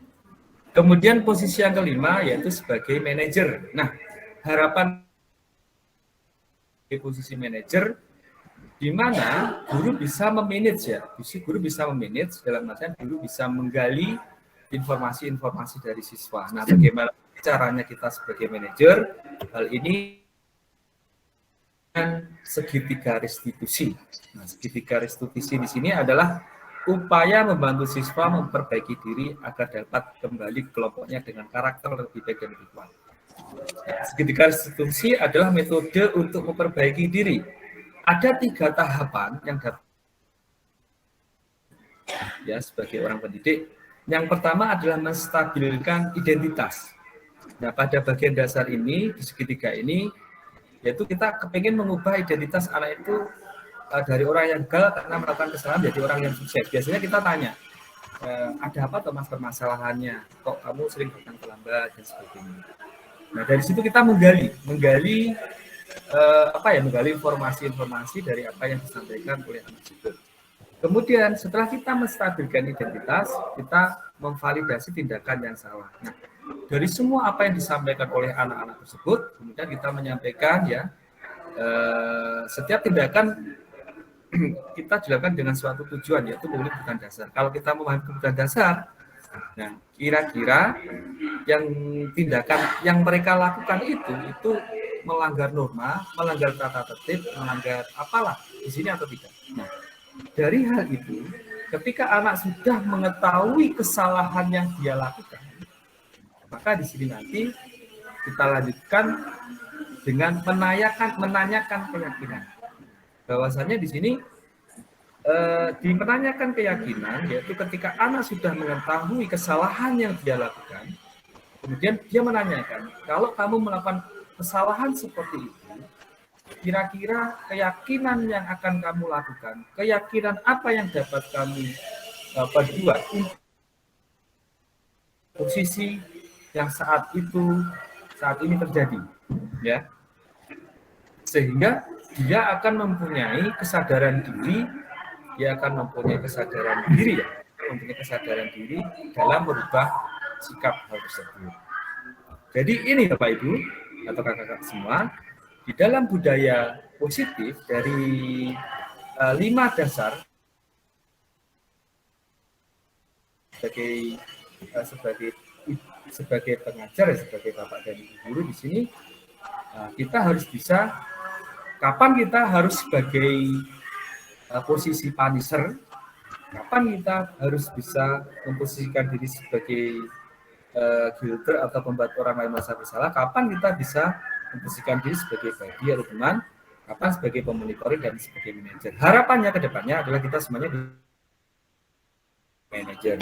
Kemudian posisi yang kelima yaitu sebagai manajer. Nah, harapan di posisi manajer di mana guru bisa memanage guru bisa memanage dalam artian guru bisa menggali informasi-informasi dari siswa. Nah, bagaimana caranya kita sebagai manajer? Hal ini segitiga restitusi. Nah, segitiga restitusi di sini adalah upaya membantu siswa memperbaiki diri agar dapat kembali ke kelompoknya dengan karakter lebih baik dan lebih kuat. Nah, segitiga restitusi adalah metode untuk memperbaiki diri. Ada 3 tahapan yang dapat ya sebagai orang pendidik. Yang pertama adalah menstabilkan identitas. Nah, pada bagian dasar ini di segitiga ini yaitu kita kepingin mengubah identitas anak itu dari orang yang gagal karena melakukan kesalahan jadi orang yang sukses. Biasanya kita tanya, ada apa tuh mas permasalahannya? Kok kamu sering datang terlambat dan sebagainya. Nah, dari situ kita menggali informasi-informasi dari apa yang disampaikan oleh anak tersebut. Kemudian setelah kita menstabilkan identitas, kita memvalidasi tindakan yang salah. Nah, dari semua apa yang disampaikan oleh anak-anak tersebut, kemudian kita menyampaikan setiap tindakan kita dilakukan dengan suatu tujuan, yaitu memenuhi kebutuhan dasar. Kalau kita memahami kebutuhan dasar, nah kira-kira yang tindakan yang mereka lakukan itu melanggar norma, melanggar tata tertib, melanggar apalah di sini atau tidak. Nah, dari hal itu, ketika anak sudah mengetahui kesalahan yang dia lakukan, maka di sini nanti kita lanjutkan dengan menanyakan keyakinan. Bahwasanya di sini menanyakan keyakinan, yaitu ketika anak sudah mengetahui kesalahan yang dia lakukan, kemudian dia menanyakan, kalau kamu melakukan kesalahan seperti itu, kira-kira keyakinan yang akan kamu lakukan, keyakinan apa yang dapat kami perbuat posisi yang saat ini terjadi, ya, sehingga dia akan mempunyai kesadaran diri, kesadaran diri dalam merubah sikap hal tersebut. Jadi ini Bapak Ibu atau kakak-kakak semua, di dalam budaya positif dari 5 dasar sebagai pengajar, sebagai bapak dan ibu guru di sini, kita harus bisa, kapan kita harus sebagai posisi punisher, kapan kita harus bisa memposisikan diri sebagai guilder atau membuat orang lain merasa bersalah, kapan kita bisa memposisikan diri sebagai bagi atau teman, kapan sebagai pemonitoring dan sebagai manajer. Harapannya ke depannya adalah kita semuanya di manajer.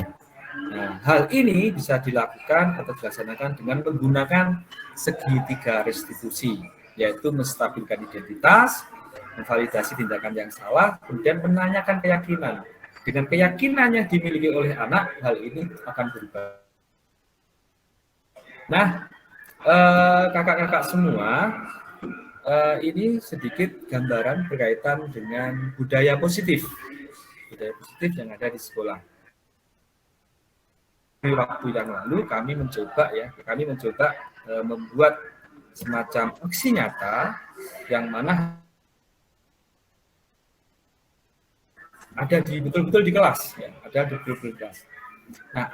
Nah, hal ini bisa dilakukan atau dilaksanakan dengan menggunakan segitiga restitusi, yaitu menstabilkan identitas, memvalidasi tindakan yang salah, kemudian menanyakan keyakinan. Dengan keyakinan yang dimiliki oleh anak, hal ini akan berubah. Nah, kakak-kakak semua, ini sedikit gambaran berkaitan dengan budaya positif yang ada di sekolah. Waktu yang lalu kami mencoba membuat semacam aksi nyata yang mana ada betul-betul di kelas, ya, ada di betul-betul kelas. Nah,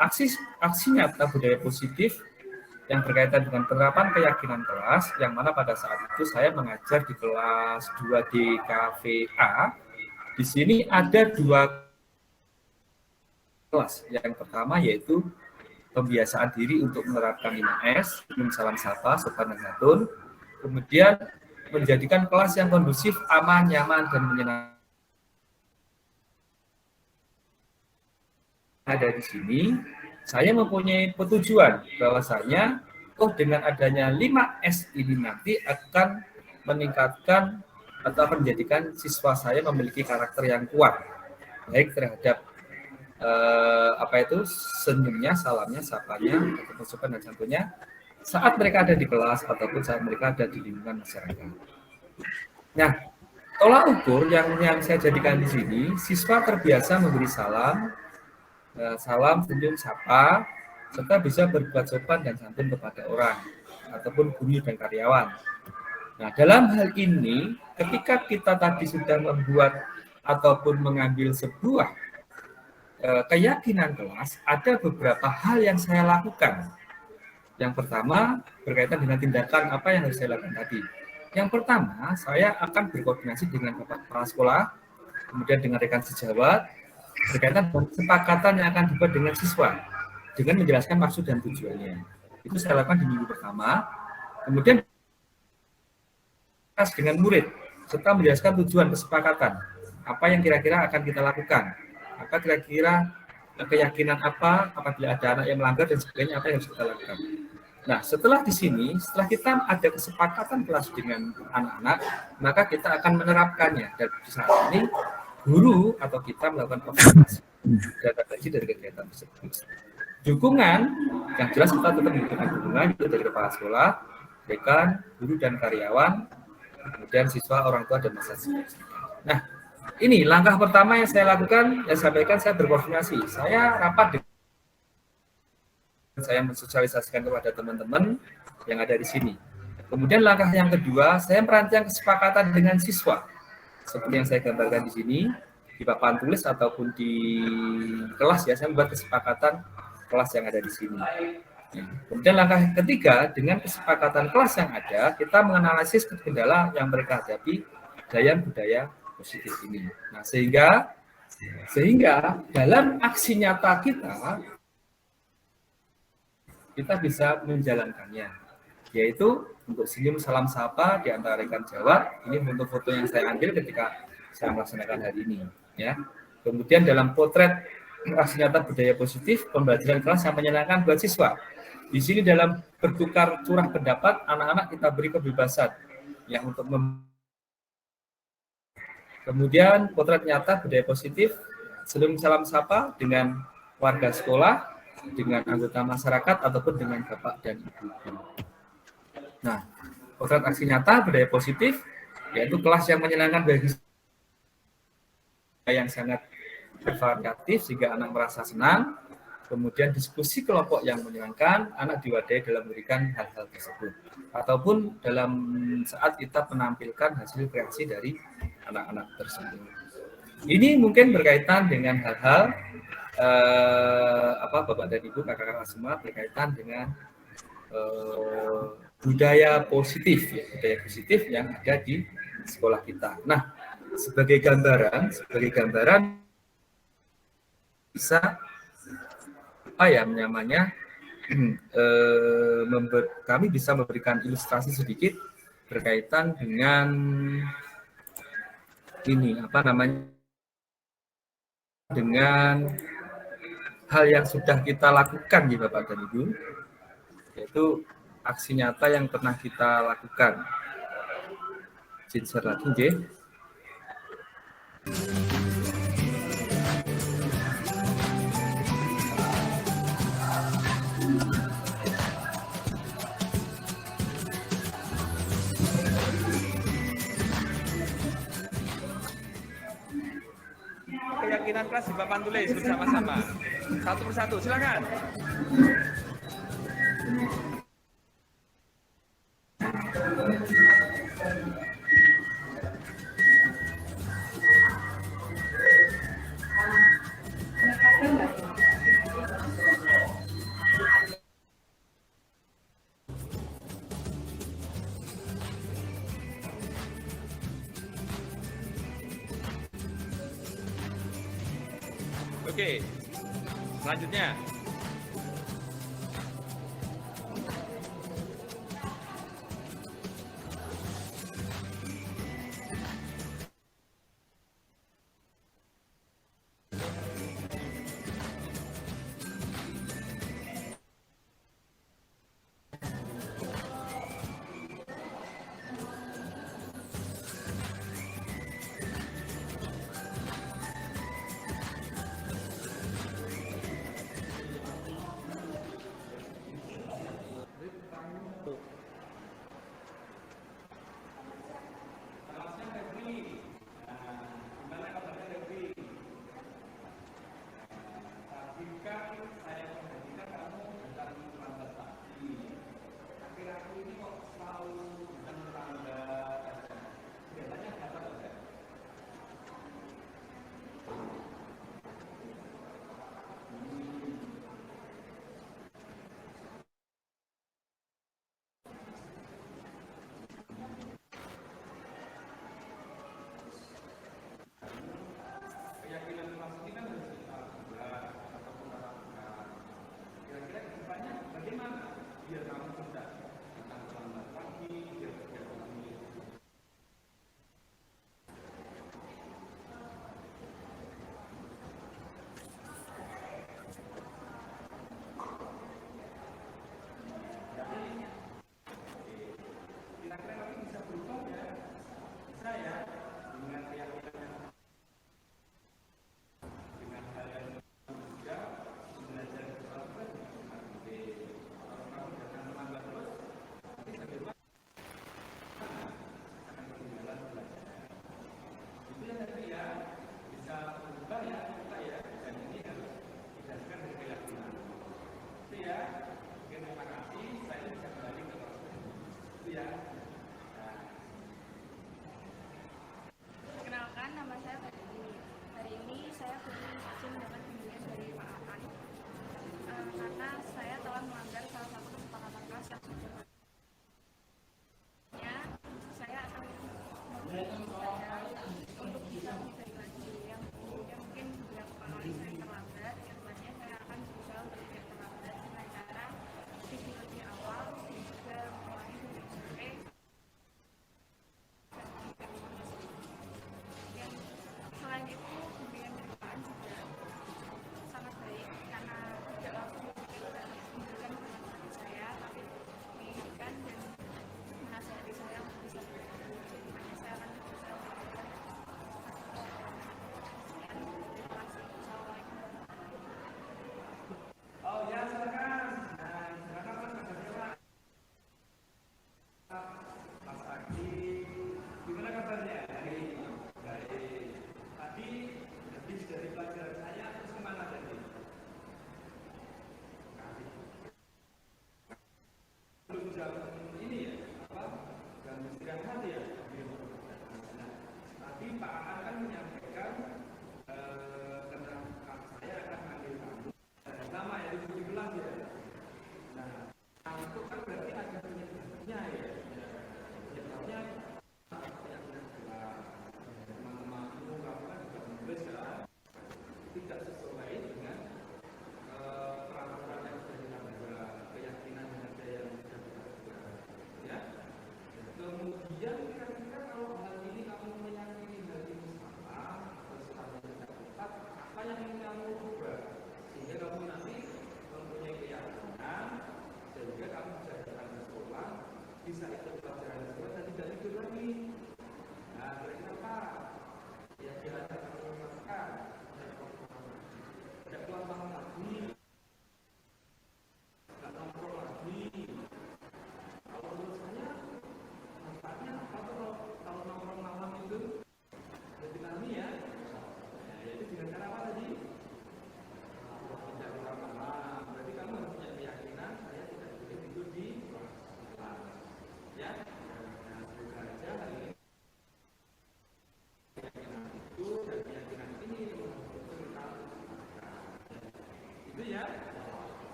aksi nyata budaya positif yang berkaitan dengan penerapan keyakinan kelas, yang mana pada saat itu saya mengajar di kelas 2D KVA. Di sini ada 2 kelas. Yang pertama yaitu pembiasaan diri untuk menerapkan 5S, salam sapa, sopan dan santun. Kemudian menjadikan kelas yang kondusif, aman, nyaman, dan menyenangkan. Dari sini, saya mempunyai petujuan bahwasanya dengan adanya 5S ini nanti akan meningkatkan atau akan menjadikan siswa saya memiliki karakter yang kuat, baik terhadap senyumnya, salamnya, sapanya, ataupun sopan dan santunnya saat mereka ada di kelas ataupun saat mereka ada di lingkungan masyarakat. Nah, tolak ukur yang saya jadikan di sini, siswa terbiasa memberi salam, senyum, sapa, serta bisa berbuat sopan dan santun kepada orang ataupun guru dan karyawan. Nah, dalam hal ini, ketika kita tadi sudah membuat ataupun mengambil sebuah keyakinan kelas, ada beberapa hal yang saya lakukan. Yang pertama, berkaitan dengan tindakan apa yang harus saya lakukan tadi. Yang pertama, saya akan berkoordinasi dengan bapak kepala sekolah, kemudian dengan rekan sejawat, berkaitan dengan kesepakatan yang akan dibuat dengan siswa, dengan menjelaskan maksud dan tujuannya. Itu saya lakukan di minggu pertama. Kemudian dengan murid, serta menjelaskan tujuan kesepakatan, apa yang kira-kira akan kita lakukan, apa kira-kira keyakinan apa apabila ada anak yang melanggar dan sebagainya, apa yang harus kita lakukan. Nah, setelah di sini, setelah kita ada kesepakatan kelas dengan anak-anak, maka kita akan menerapkannya. Dan di saat ini, guru atau kita melakukan observasi dan refleksi dari kegiatan tersebut. Dukungan, yang jelas kita tetap membutuhkan dukungan itu dari kepala sekolah, dekan, guru dan karyawan, kemudian siswa, orang tua dan masyarakat. Nah, ini langkah pertama yang saya lakukan, yang sampaikan, saya berkoordinasi. Saya rapat dengan saya mensosialisasikan kepada teman-teman yang ada di sini. Kemudian langkah yang kedua, saya merancang kesepakatan dengan siswa. seperti yang saya gambarkan di sini, di papan tulis ataupun di kelas ya, saya membuat kesepakatan kelas yang ada di sini. Kemudian langkah ketiga, dengan kesepakatan kelas yang ada, kita menganalisis kendala yang mereka hadapi dalam budaya positif ini. Nah, sehingga dalam aksi nyata kita bisa menjalankannya, yaitu untuk senyum salam sapa di antara rekan Jawa. Ini foto-foto yang saya ambil ketika saya melaksanakan hari ini, ya. Kemudian dalam potret aksi nyata budaya positif, pembelajaran kelas yang menyenangkan buat siswa. Di sini dalam bertukar curah pendapat, anak-anak kita beri kebebasan yang untuk kemudian potret nyata budaya positif, senyum salam sapa dengan warga sekolah, dengan anggota masyarakat ataupun dengan bapak dan ibu. Nah, potret aksi nyata budaya positif yaitu kelas yang menyenangkan bagi yang sangat bervariatif sehingga anak merasa senang. Kemudian diskusi kelompok yang menyenangkan, anak diwadahi dalam memberikan hal-hal tersebut. Ataupun dalam saat kita menampilkan hasil kreasi dari anak-anak tersebut. Ini mungkin berkaitan dengan hal-hal Bapak dan Ibu, kakak-kakak semua, berkaitan dengan budaya positif, ya, budaya positif yang ada di sekolah kita. Nah, sebagai gambaran bisa kami bisa memberikan ilustrasi sedikit berkaitan dengan dengan hal yang sudah kita lakukan di Bapak dan Ibu, yaitu aksi nyata yang pernah kita lakukan. Share lagi, J. Keyakinan kelas di papan tulis bersama-sama. Satu persatu, silakan. Oke, selanjutnya.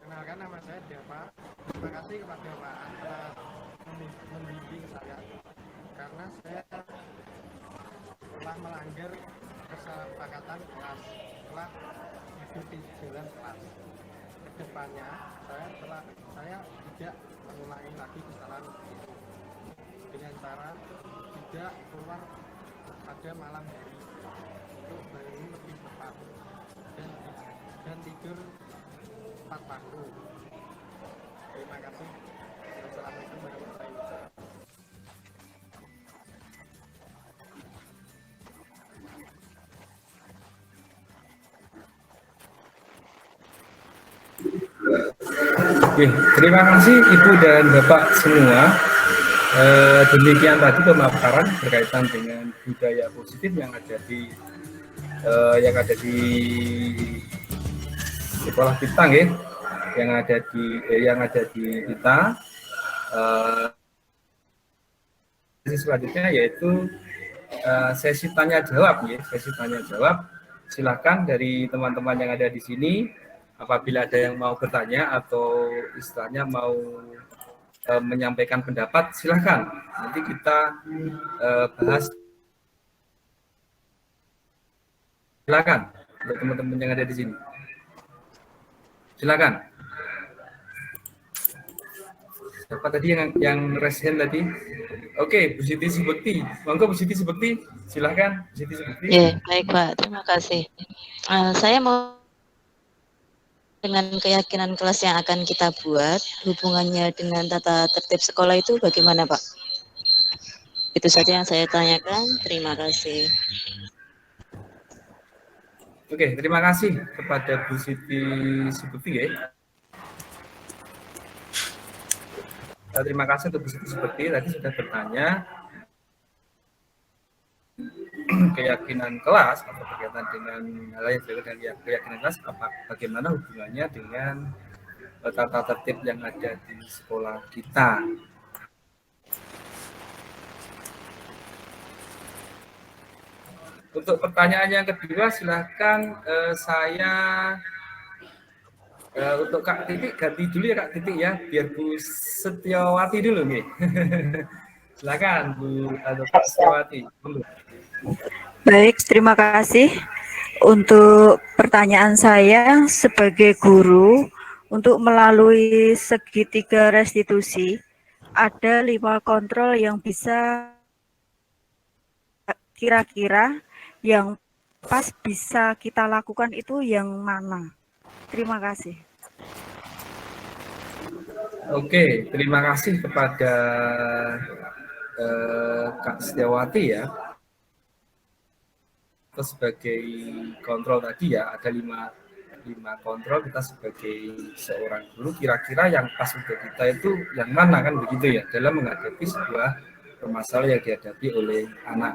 Kenalkan, nama saya Deva. Terima kasih kepada Pak An telah membimbing saya, karena saya telah melanggar kesepakatan kelas, telah mengikuti jalan kelas. Kedepannya saya tidak mengulangi lagi kesalahan itu dengan cara tidak keluar pada malam hari untuk bangun lebih cepat dan tidur tepat waktu. Terima kasih. Assalamualaikum warahmatullahi wabarakatuh. Oke, terima kasih Ibu dan Bapak semua. Demikian tadi pemaparan berkaitan dengan budaya positif yang ada di sekolah kita, ya, yang ada di kita. Sesi selanjutnya yaitu sesi tanya jawab, ya, sesi tanya jawab. Silakan dari teman-teman yang ada di sini, apabila ada yang mau bertanya atau istilahnya mau menyampaikan pendapat, silakan. Nanti kita bahas. Silakan untuk teman-teman yang ada di sini. Silakan. Siapa tadi yang raise hand tadi? Oke, Bu Siti Subekti. Monggo Bu Siti Subekti, silakan. Bu Siti Subekti. Ya, baik Pak, terima kasih. Saya mau dengan keyakinan kelas yang akan kita buat, hubungannya dengan tata tertib sekolah itu bagaimana Pak? Itu saja yang saya tanyakan. Terima kasih. Oke, terima kasih kepada Bu Siti Subekti, ya. Terima kasih untuk Bu Siti Subekti, tadi sudah bertanya keyakinan kelas atau berkaitan dengan hal yang berkaitan dengan keyakinan kelas, bagaimana hubungannya dengan tata tertib yang ada di sekolah kita. Untuk pertanyaan yang kedua, silahkan saya untuk Kak Titik ganti dulu ya Kak Titik, ya, biar Bu Setiawati dulu nih. Silakan Bu Kak Setiawati. Baik, terima kasih. Untuk pertanyaan saya sebagai guru, untuk melalui segitiga restitusi, ada 5 kontrol yang bisa kira-kira yang pas bisa kita lakukan itu yang mana? Terima kasih. Oke, terima kasih kepada Kak Setiawati, ya. Kita sebagai kontrol tadi, ya, ada 5 kontrol. Kita sebagai seorang guru, kira-kira yang pas untuk kita itu yang mana, kan begitu, ya, dalam menghadapi sebuah permasalahan yang dihadapi oleh anak.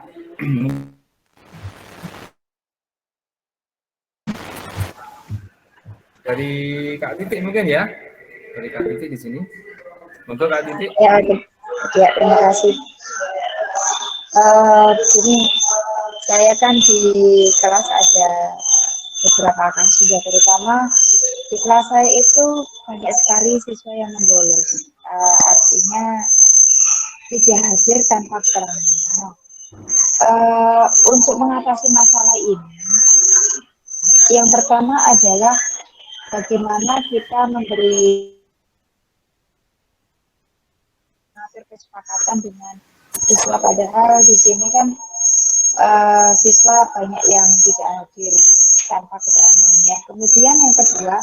Dari Kak Titik mungkin, ya, dari Kak Titik di sini. Untuk Kak Titik. Ya, ya, terima kasih. Di sini saya kan di kelas ada beberapa kasus, ya, terutama di kelas saya itu banyak sekali siswa yang membolos. Artinya tidak hadir tanpa keterangan. Untuk mengatasi masalah ini, yang pertama adalah bagaimana kita memberi mengatur kesepakatan dengan siswa, padahal di sini kan siswa banyak yang tidak hadir tanpa keterangannya. Kemudian yang kedua,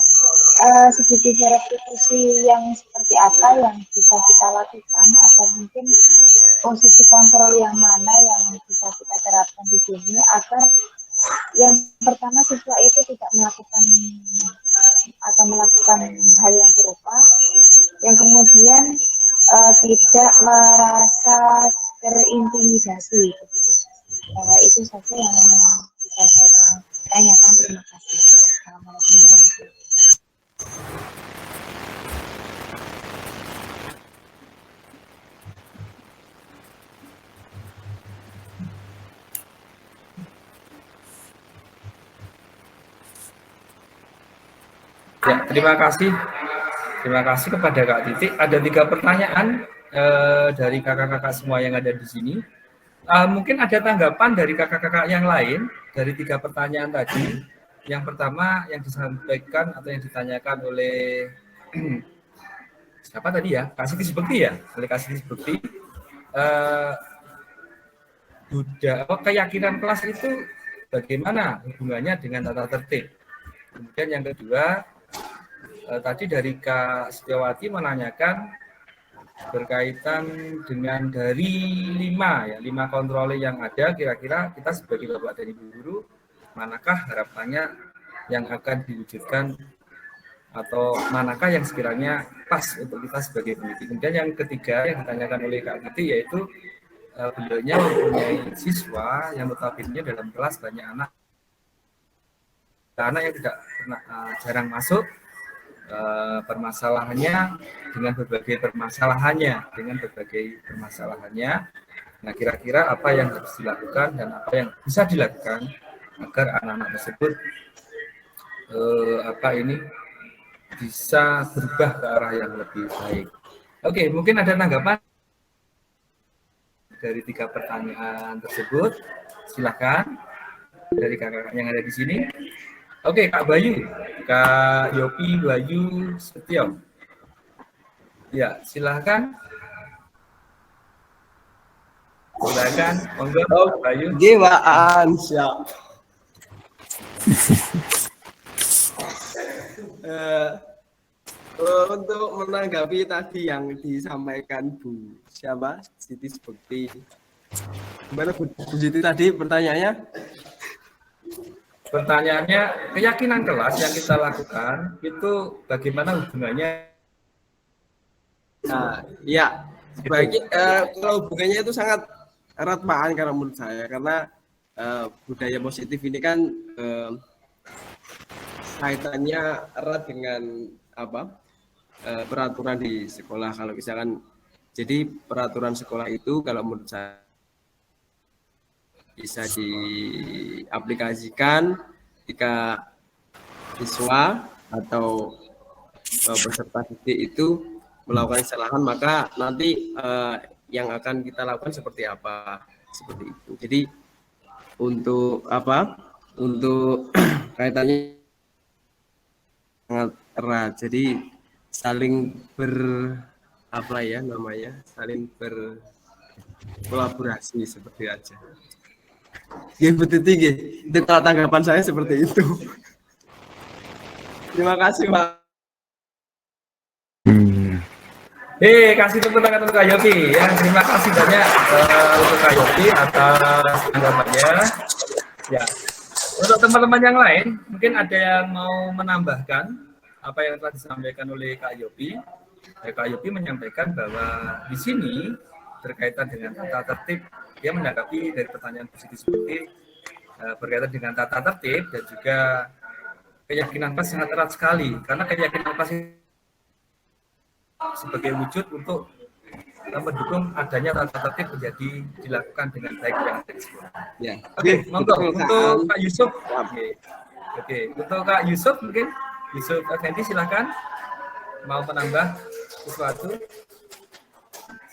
sedikit verifikasi yang seperti apa yang bisa kita lakukan, atau mungkin posisi kontrol yang mana yang bisa kita terapkan di sini agar yang pertama siswa itu tidak melakukan atau melakukan hal yang serupa, yang kemudian tidak merasa terintimidasi. Itu saja yang bisa saya tanyakan. Terima kasih. Assalamualaikum warahmatullahi wabarakatuh. Ya, terima kasih. Terima kasih kepada Kak Titik. Ada 3 pertanyaan dari kakak-kakak semua yang ada di sini. Mungkin ada tanggapan dari kakak-kakak yang lain dari 3 pertanyaan tadi. Yang pertama yang disampaikan atau yang ditanyakan oleh siapa tadi ya? Kak Siti Bekti ya? Oleh Kak Siti Bekti. Keyakinan kelas itu bagaimana hubungannya dengan tata tertib? Kemudian yang kedua, tadi dari Kak Setiawati menanyakan berkaitan dengan dari 5 kontrole yang ada, kira-kira kita sebagai bapak dan ibu guru, manakah harapannya yang akan diwujudkan atau manakah yang sekiranya pas untuk kita sebagai pendidik. Kemudian yang ketiga yang ditanyakan oleh Kak Giti, yaitu beliaunya mempunyai siswa yang notabene dalam kelas banyak anak yang tidak pernah jarang masuk, permasalahannya dengan berbagai permasalahannya. Nah, kira-kira apa yang harus dilakukan dan apa yang bisa dilakukan agar anak-anak tersebut bisa berubah ke arah yang lebih baik. Oke, mungkin ada tanggapan dari 3 pertanyaan tersebut. Silakan dari kakak yang ada di sini. Oke, Kak Bayu, Kak Yopi, Bayu, Setio. Ya, silakan. Silakan, monggo Kak Bayu. Gimana? Siap. Untuk menanggapi tadi yang disampaikan Bu Siti Bekti. Gimana Bu Siti tadi pertanyaannya? Pertanyaannya, keyakinan kelas yang kita lakukan itu bagaimana hubungannya? Nah, ya, kalau hubungannya itu sangat erat Pak, karena menurut saya, karena budaya positif ini kan kaitannya erat dengan peraturan di sekolah. Kalau misalkan, jadi peraturan sekolah itu kalau menurut saya bisa diaplikasikan jika siswa atau peserta didik itu melakukan kesalahan, maka nanti yang akan kita lakukan seperti apa, seperti itu. Jadi untuk kaitannya sangat erat. Jadi saling saling berkolaborasi seperti aja. Ya, betul tinggi. Itu kalau tanggapan saya seperti itu. Terima kasih, Pak. Kasih tepuk tangan untuk Kak Yopi. Ya, terima kasih banyak untuk Kak Yopi atas tanggapannya. Ya, untuk teman-teman yang lain, mungkin ada yang mau menambahkan apa yang telah disampaikan oleh Kak Yopi. Kak Yopi menyampaikan bahwa di sini berkaitan dengan tata tertib, dia menanggapi dari pertanyaan positif seperti berkaitan dengan tata tertib dan juga keyakinan kelas sangat erat sekali, karena keyakinan kelas sebagai wujud untuk mendukung adanya tata tertib menjadi dilakukan dengan baik yang ada di sekolah. Ya. Oke, monggo untuk Kak Yusuf. Oke, untuk Kak Yusuf mungkin Yusuf Effendi silakan mau menambah sesuatu.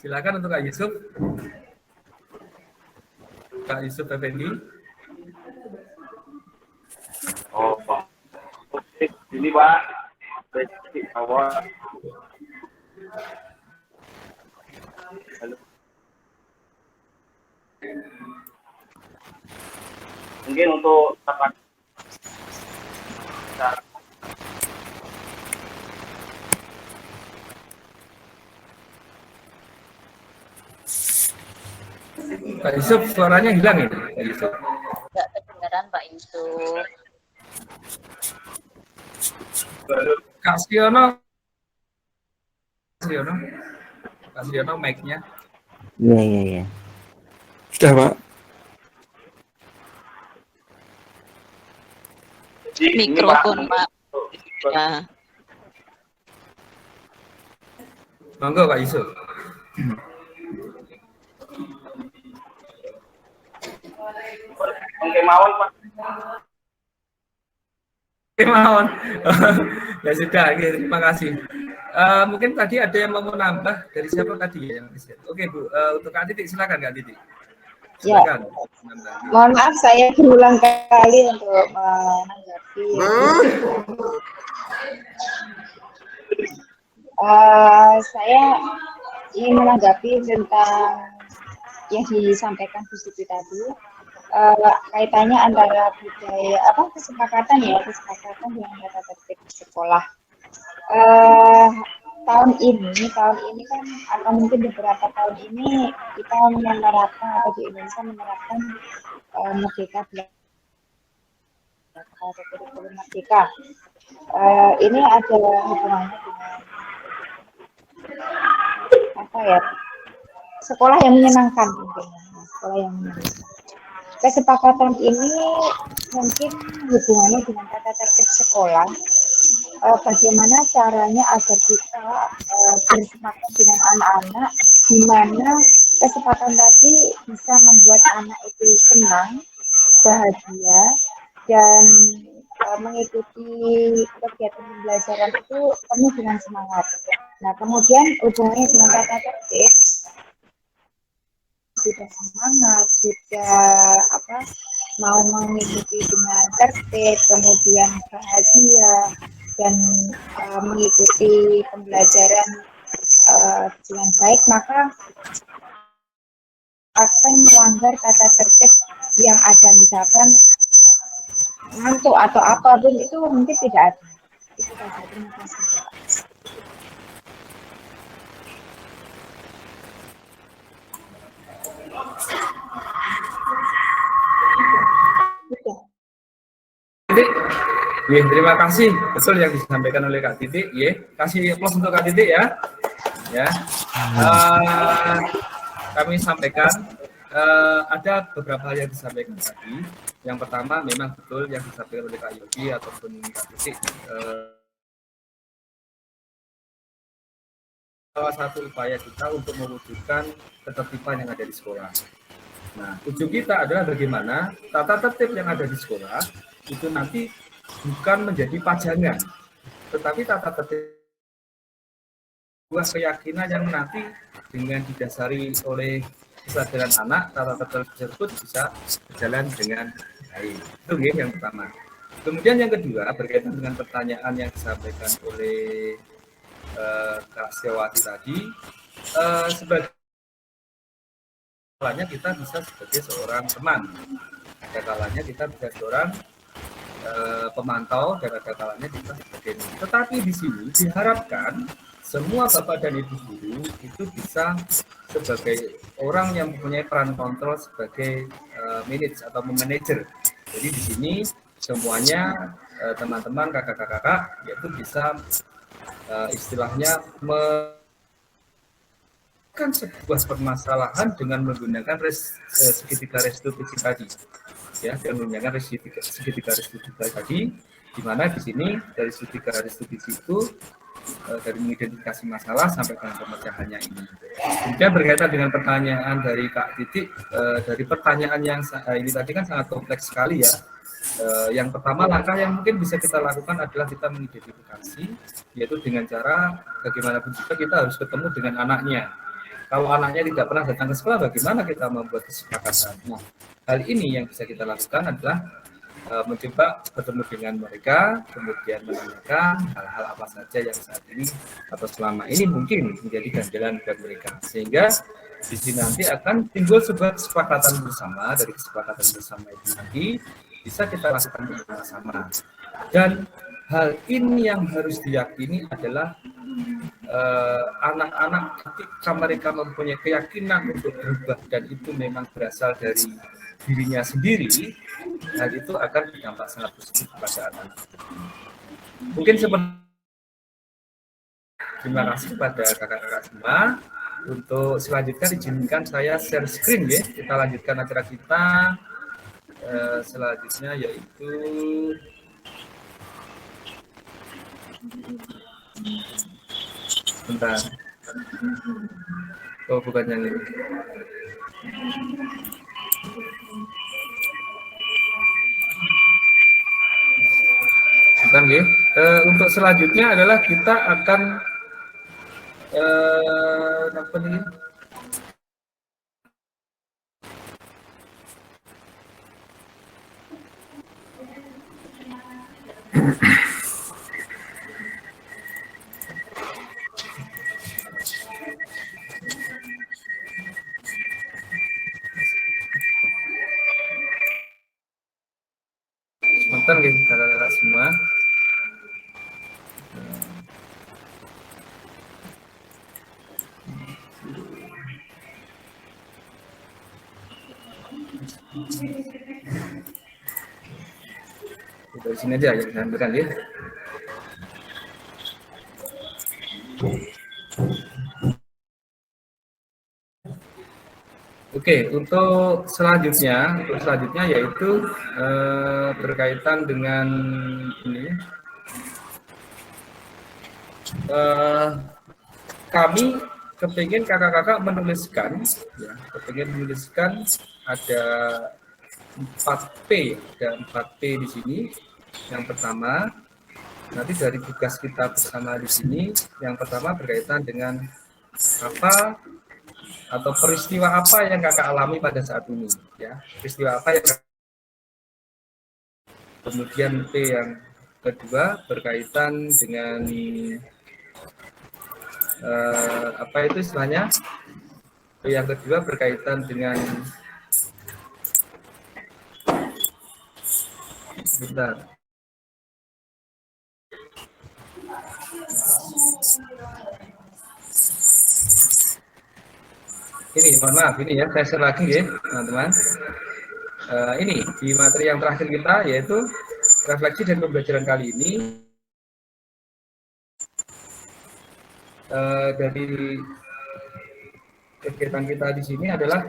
Silakan untuk Kak Yusuf. Kak Yusuf Effendi. Oh, Pak. Ini Pak. Awal. mungkin untuk Pak Yusuf, suaranya hilang ini, Pak Yusuf. Nggak kedengeran Pak Yusuf. Kak Siono, Kak Siono, mic-nya. Iya. Sudah, Pak. Mikrofon, Pak. Ya. Monggo Pak Yusuf. Oke, mawon Pak. Kemauan. Ya sudah, terima kasih. Mungkin tadi ada yang mau nambah dari siapa tadi ya? Oke Bu, untuk Kak Titik silakan Kak Titik. Silakan. Ya. Mohon maaf saya berulang kali untuk menanggapi. Saya ingin menanggapi tentang yang disampaikan Bu Siti tadi. Kaitannya antara budaya kesepakatan dengan tata tertib sekolah. Tahun ini kan atau mungkin beberapa tahun ini kita menerapkan atau di Indonesia menerapkan Merdeka Belajar atau kurikulum Merdeka. Ini ada hubungannya dengan sekolah yang menyenangkan sekolah yang menyenangkan. Kesepakatan ini mungkin hubungannya dengan tata tertib sekolah. Bagaimana caranya agar kita bersepakat dengan anak-anak, di mana kesepakatan tadi bisa membuat anak itu senang, bahagia, dan mengikuti kegiatan pembelajaran itu penuh dengan semangat. Nah, kemudian hubungannya dengan tata tertib, sudah semangat, sudah mau mengikuti dengan tertib, kemudian bahagia dan mengikuti pembelajaran dengan baik, maka akan melanggar tata tertib yang ada, misalkan ngantuk atau apapun itu mungkin tidak ada. Itu saja, terima kasih. Titik, ya, terima kasih. Betul yang disampaikan oleh Kak Titik. Ya, kasih plus untuk Kak Titik ya. Ya, kami sampaikan ada beberapa hal yang disampaikan tadi. Yang pertama memang betul yang disampaikan oleh Kak Yogi ataupun Kak Titik. Salah satu upaya kita untuk mewujudkan ketertiban yang ada di sekolah. Nah, tujuan kita adalah bagaimana tata tertib yang ada di sekolah itu nanti bukan menjadi pajangan, tetapi tata tertib sebuah keyakinan yang nanti dengan didasari oleh kesadaran anak, tata tertib tersebut bisa berjalan dengan baik. Itu yang pertama. Kemudian yang kedua berkaitan dengan pertanyaan yang disampaikan oleh Kak Sewati tadi, sebagai kalanya kita bisa sebagai seorang teman, ada kalanya kita bisa seorang pemantau, dan ada kalanya kita sebagai ini. Tetapi di sini diharapkan semua bapak dan ibu guru itu bisa sebagai orang yang mempunyai peran kontrol sebagai manage atau manajer. Jadi di sini semuanya teman-teman, kakak-kakak yaitu bisa istilahnya kan sebuah permasalahan dengan menggunakan segitiga restitusi tadi, ya, dengan menggunakan segitiga restitusi tadi, di mana di sini dari segitiga restitusi itu dari mengidentifikasi masalah sampai dengan pemecahannya ini. Kemudian berkaitan dengan pertanyaan dari Kak Titik, dari pertanyaan yang ini tadi kan sangat kompleks sekali ya. Yang pertama langkah yang mungkin bisa kita lakukan adalah kita mengidentifikasi, yaitu dengan cara bagaimanapun juga kita harus ketemu dengan anaknya. Kalau anaknya tidak pernah datang ke sekolah, bagaimana kita membuat kesepakatan? Nah, hal ini yang bisa kita lakukan adalah mencoba bertemu dengan mereka, kemudian menanyakan hal-hal apa saja yang saat ini atau selama ini mungkin menjadi ganjalan buat mereka, sehingga di sini nanti akan timbul sebuah kesepakatan bersama. Dari kesepakatan bersama itu nanti bisa kita lakukan bersama. Dan hal ini yang harus diyakini adalah anak-anak ketika mereka mempunyai keyakinan untuk berubah dan itu memang berasal dari dirinya sendiri, hal itu akan berdampak sangat positif kepada anak-anak. Mungkin seperti terima kasih kepada kakak-kakak semua. Untuk selanjutnya izinkan saya share screen ya. Kita lanjutkan acara kita selanjutnya yaitu bentar. Oh, bukan yang ini. Bentar, ya. Untuk selanjutnya adalah kita akan apa nih? Sebentar ya kakak-kakak semua. Dari sini aja yang saya ambilkan ya. Oke, untuk selanjutnya yaitu berkaitan dengan ini. Kami kepingin kakak-kakak menuliskan, ya, ada 4P, ada 4P di sini. Yang pertama, nanti dari tugas kita bersama di sini, yang pertama berkaitan dengan apa atau peristiwa apa yang kakak alami pada saat ini, ya, peristiwa apa yang. Kemudian P yang kedua berkaitan dengan apa itu istilahnya? P yang kedua berkaitan dengan bentar. Ini, mohon maaf, ini ya, saya share lagi ya, teman-teman. Ini di materi yang terakhir kita yaitu refleksi dan pembelajaran kali ini dari kegiatan kita di sini adalah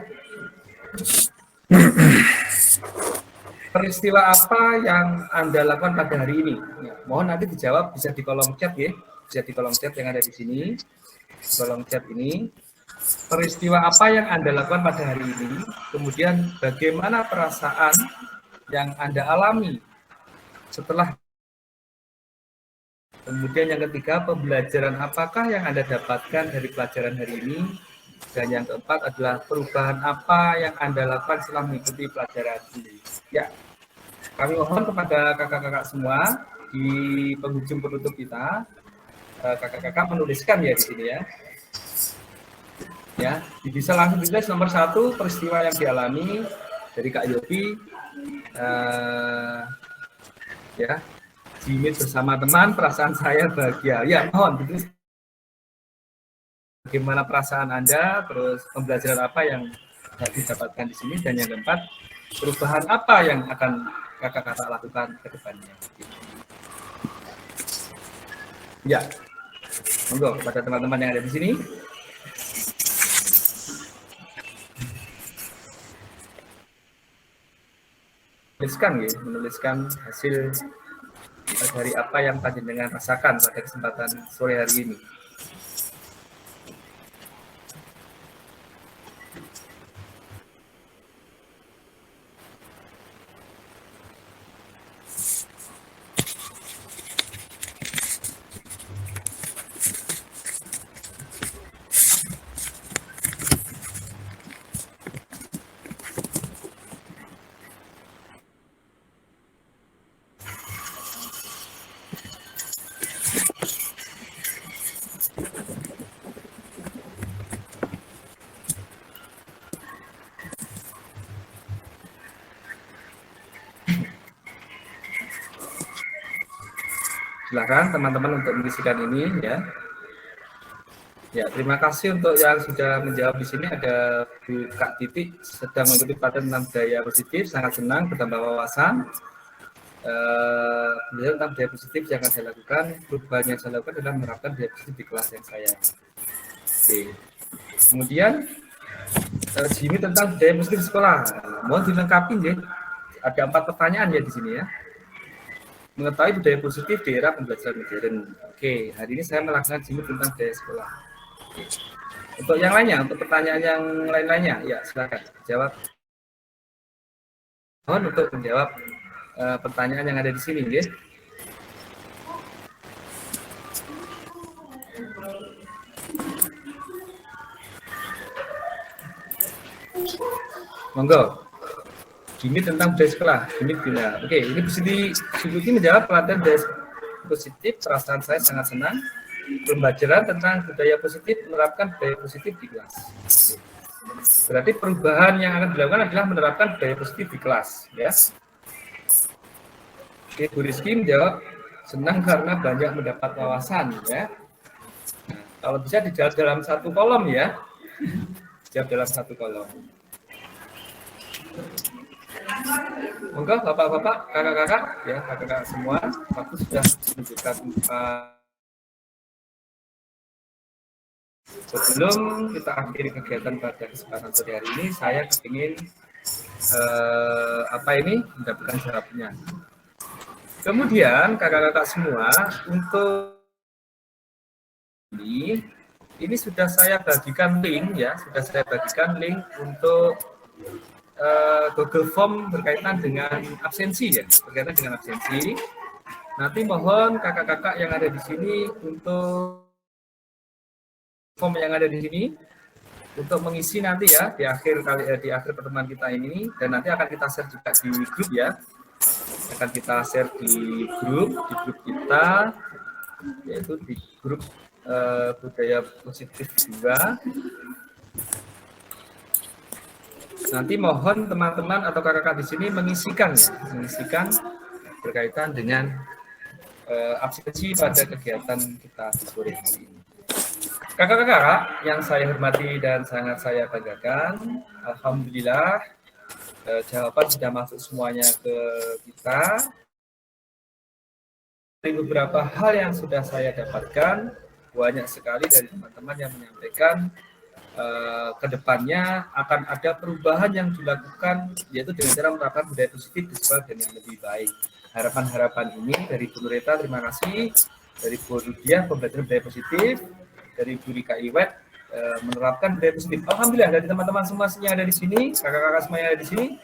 peristiwa apa yang Anda lakukan pada hari ini. Ya, mohon nanti dijawab bisa di kolom chat ya, bisa di kolom chat yang ada di sini, di kolom chat ini. Peristiwa apa yang Anda lakukan pada hari ini, kemudian bagaimana perasaan yang Anda alami setelah. Kemudian yang ketiga, pembelajaran apakah yang Anda dapatkan dari pelajaran hari ini, dan yang keempat adalah perubahan apa yang Anda lakukan setelah mengikuti pelajaran ini. Ya, kami mohon kepada kakak-kakak semua di penghujung penutup kita, kakak-kakak menuliskan ya di sini ya. Ya, bisa langsung ditulis nomor 1 peristiwa yang dialami dari Kak Yopi, ya, Jimit bersama teman, perasaan saya bahagia. Ya, mohon ditulis bagaimana perasaan Anda, terus pembelajaran apa yang didapatkan di sini, dan yang keempat perubahan apa yang akan kakak-kakak lakukan ke depannya. Ya, monggo kepada teman-teman yang ada di sini. Menuliskan hasil dari apa yang panjenengan rasakan pada kesempatan sore hari ini. silakan teman-teman untuk mengisikan ini ya. Ya, terima kasih untuk yang sudah menjawab di sini. Ada Bu Kak Titik sedang mengikuti paten tentang budaya positif, sangat senang bertambah wawasan. Beliau tentang budaya positif yang akan saya lakukan, perubahan yang saya lakukan adalah menerapkan budaya positif di kelas yang saya. Oke. Kemudian Jimmy tentang budaya positif sekolah. Mohon dilengkapi ya. Ada 4 pertanyaan ya di sini ya. Mengetahui budaya positif di era pembelajaran modern. Oke, hari ini saya melakukan Jimmy tentang budaya sekolah. Oke. Untuk yang lainnya, untuk pertanyaan yang lain-lainnya, ya silakan jawab. Mohon untuk menjawab pertanyaan yang ada di sini, ya. Monggo. Gini tentang budaya sekolah. Gini bila. Oke, ini Suzuki menjawab pelatihan budaya positif. Perasaan saya sangat senang. Pembelajaran tentang budaya positif, menerapkan budaya positif di kelas. Berarti perubahan yang akan dilakukan adalah menerapkan budaya positif di kelas, ya. Oke, Bu Rizky menjawab senang karena banyak mendapat wawasan, ya. Nah, kalau bisa dijawab dalam satu kolom, ya. Jawab dalam satu kolom. Monggo bapak-bapak, kakak-kakak, ya kakak-kakak semua, waktu sudah menunjukkan sebelum kita akhiri kegiatan pada kesempatan sore hari ini, saya ingin mendapatkan jawabnya. Kemudian kakak-kakak semua, untuk ini sudah saya bagikan link ya, untuk Google Form berkaitan dengan absensi ya, Nanti mohon kakak-kakak yang ada di sini untuk form yang ada di sini untuk mengisi nanti ya di akhir pertemuan kita ini, dan nanti akan kita share juga di grup ya. Akan kita share di grup kita, yaitu di grup budaya positif juga. Nanti mohon teman-teman atau kakak-kakak di sini mengisikan berkaitan dengan absensi pada kegiatan kita di sore hari ini. Kakak-kakak yang saya hormati dan sangat saya banggakan, alhamdulillah jawaban sudah masuk semuanya ke kita. Dari beberapa hal yang sudah saya dapatkan, banyak sekali dari teman-teman yang menyampaikan kedepannya akan ada perubahan yang dilakukan, yaitu dengan cara menerapkan budaya positif di sekolah dan yang lebih baik. Harapan-harapan ini dari Bu Nureta, terima kasih, dari Bu Rudiah, pembelajaran budaya positif, dari Bu Rika Iwet, menerapkan budaya positif. Alhamdulillah dari teman-teman semua yang ada di sini, kakak-kakak semua yang ada di sini,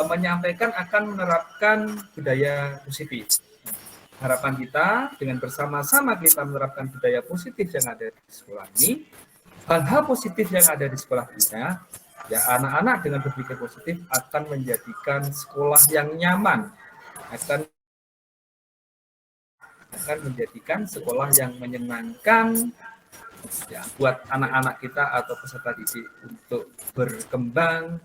menyampaikan akan menerapkan budaya positif. Harapan kita dengan bersama-sama kita menerapkan budaya positif yang ada di sekolah ini, hal-hal positif yang ada di sekolah kita, ya anak-anak dengan berpikir positif akan menjadikan sekolah yang nyaman, akan menjadikan sekolah yang menyenangkan ya buat anak-anak kita atau peserta didik untuk berkembang,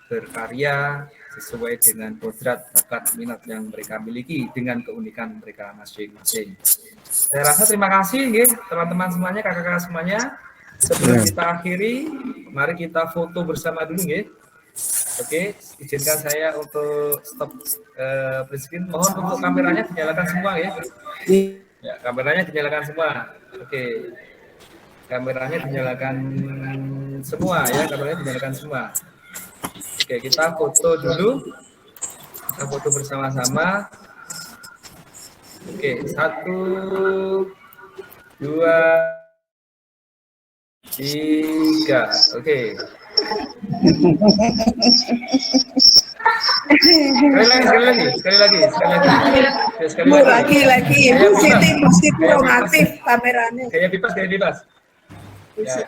berkarya sesuai dengan kodrat, bakat, minat yang mereka miliki dengan keunikan mereka masing-masing. Saya rasa terima kasih teman-teman semuanya, kakak-kakak semuanya. Sebelum kita akhiri, mari kita foto bersama dulu Oke, izinkan saya untuk stop screen. Mohon untuk kameranya dinyalakan semua ya. Ya, kameranya dinyalakan semua. Oke. Kameranya dinyalakan semua ya, Oke, kita foto dulu. Kita foto bersama-sama. Oke, 1, 2, 3, oke. Sekali lagi. Bu, lagi. Ibu Siti mesti kurang aktif kameranya. Kayak bebas. Ya.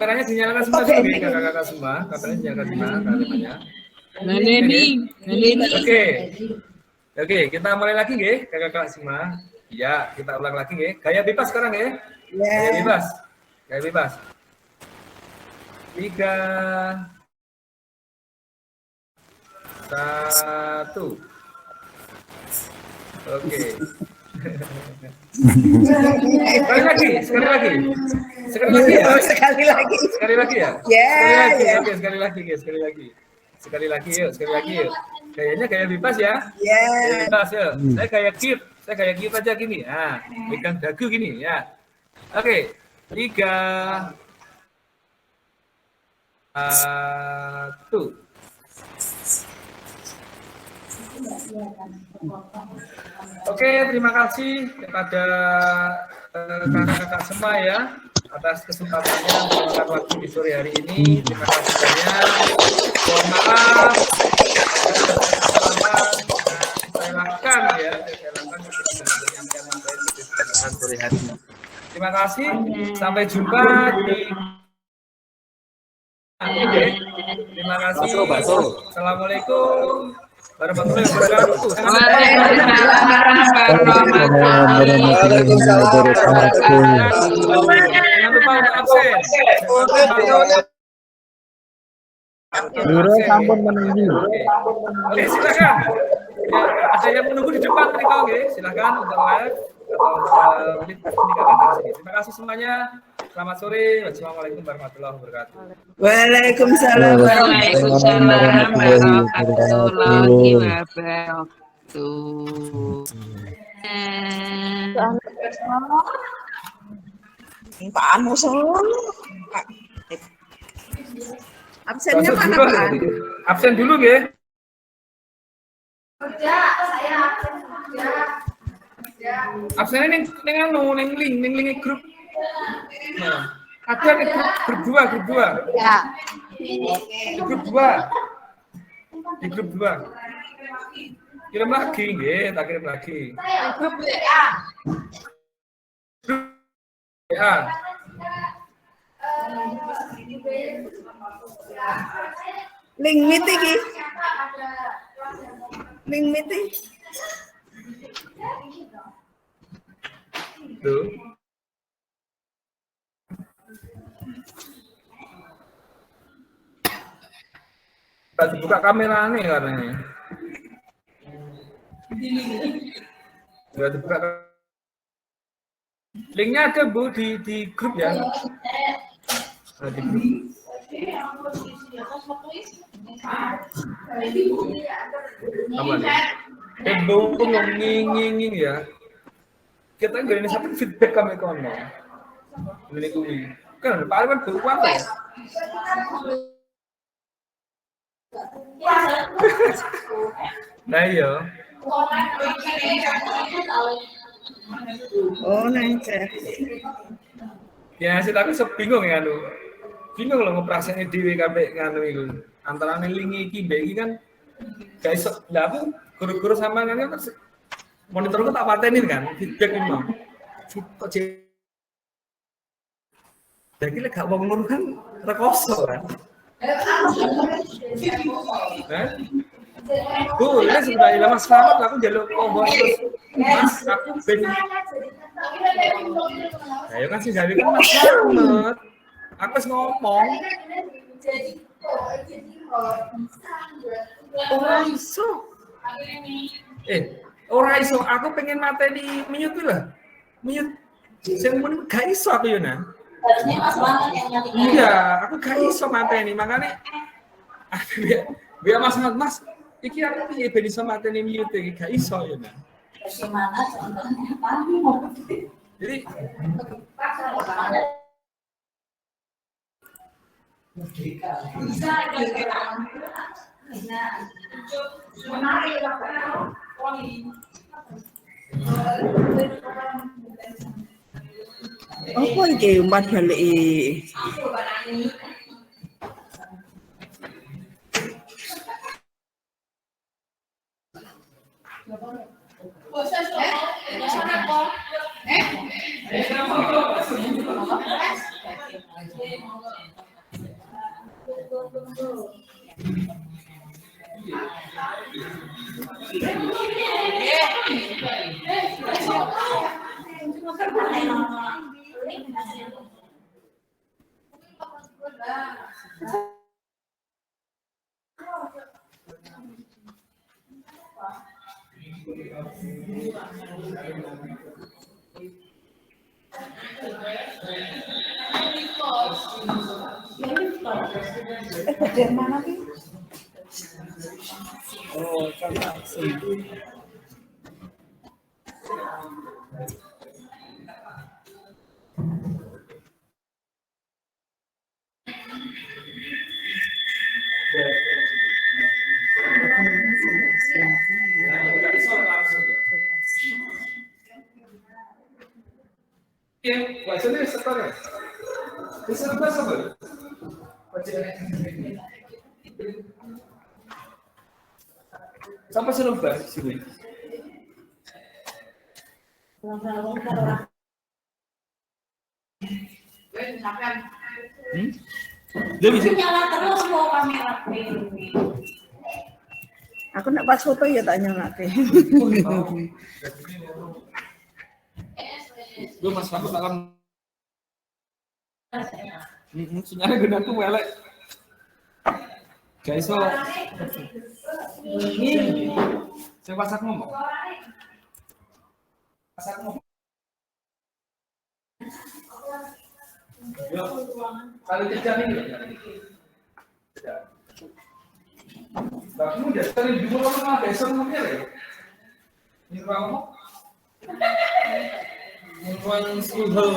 Kameranya dinyalakan semua dulu, kakak-kakak semua. Kameranya dinyalakan semua, kameranya. Oke, kita mulai lagi kakak-kakak semua. Ya, kita ulang lagi Gaya bebas sekarang Gaya bebas. 3, 1. Oke. Sekali lagi ya. Sekali lagi. Sekali lagi ya. Oke, sekali lagi. Sekali lagi yuk. Kayaknya gaya bebas ya. Gaya bebas yuk. Saya gaya cute aja gini. Nah, pegang dagu gini ya. Oke. 3, 2. Oke, terima kasih kepada kakak-kakak semua ya atas kesempatannya meluangkan waktu di sore hari ini. Terima kasih banyak. Mohon maaf. Saya lakukan ya. Sore hari. Terima kasih. Sampai jumpa di. Terima kasih. Assalamualaikum warahmatullahi wabarakatuh. Jangan lupa untuk absen. Guru sampun menunggu. Oke, silakan. Ya, ada yang menunggu di depan nih kau, silakan untuk live atau menit terima kasih semuanya. Selamat sore. Wassalamualaikum warahmatullahi wabarakatuh. Waalaikumsalam warahmatullahi wabarakatuh. Pak Anu absennya mana Pak? Absen dulu ya. Absennya neng link grup. Nah, ada nih grup 2. Ya. Di grup 2. Kirim lagi nggih, tak kirim lagi. Grup WA. Ya. Link meeting iki. Link meeting. Tuh. Tadi buka kameranya katanya. Sudah dibuka. Linknya ada Bu di grup ya. Nah, di grup. Apa nih? Bung nging ya. Kita nggak ini sampai feedback kami kono. Ini kuwi. Kan Pak Arwan beruang ya. Nah iya. Oh, lancar. Ya, sih tapi bingung ya anu. Bingung loh ngoperasinya dhewe kabeh nganu iku. Antara link iki mbek iki kan gak iso. Lah aku guru-guru sama kan monitorku tak patenin kan, feedback ini mau. Jadi lek gak mau ngono kan rekoso kan. Bu, ini sudah hilang Mas Selamat, aku jaluk kompor terus. Mas, aku ben. Ayo kan sih jadi kan Mas Selamat. Aku harus ngomong. Ora iso. Ora iso, aku pengen mateni mute lah. Mute. Sing mun gak iso aku yo nang. Harusnya Mas Selamat yang nyating. Iya, aku gak iso mateni, makanya biar Mas, iki aku piye ben iso mateni mute iki gak iso yo nang. Bagaimana contohnya Pak? Jadi Apa iki umpat balik Bagian mana sih? Oh, transaksi. Sampai selesai sini. Dia bisa nyala terus mau kamera. Aku nak pas foto ya tak nyalake. Gue mas aku dalam sinyalnya gede tuh welek. Guys, so saya pasak ngomong. Pasak ngomong. Kali kerja ini. Tapi udah sekali dua orang besok mungkin ya. Ini kamu. One school hall.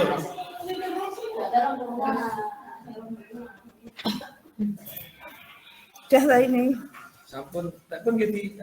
Sudah lah ini. Sampun, tak pun gitu.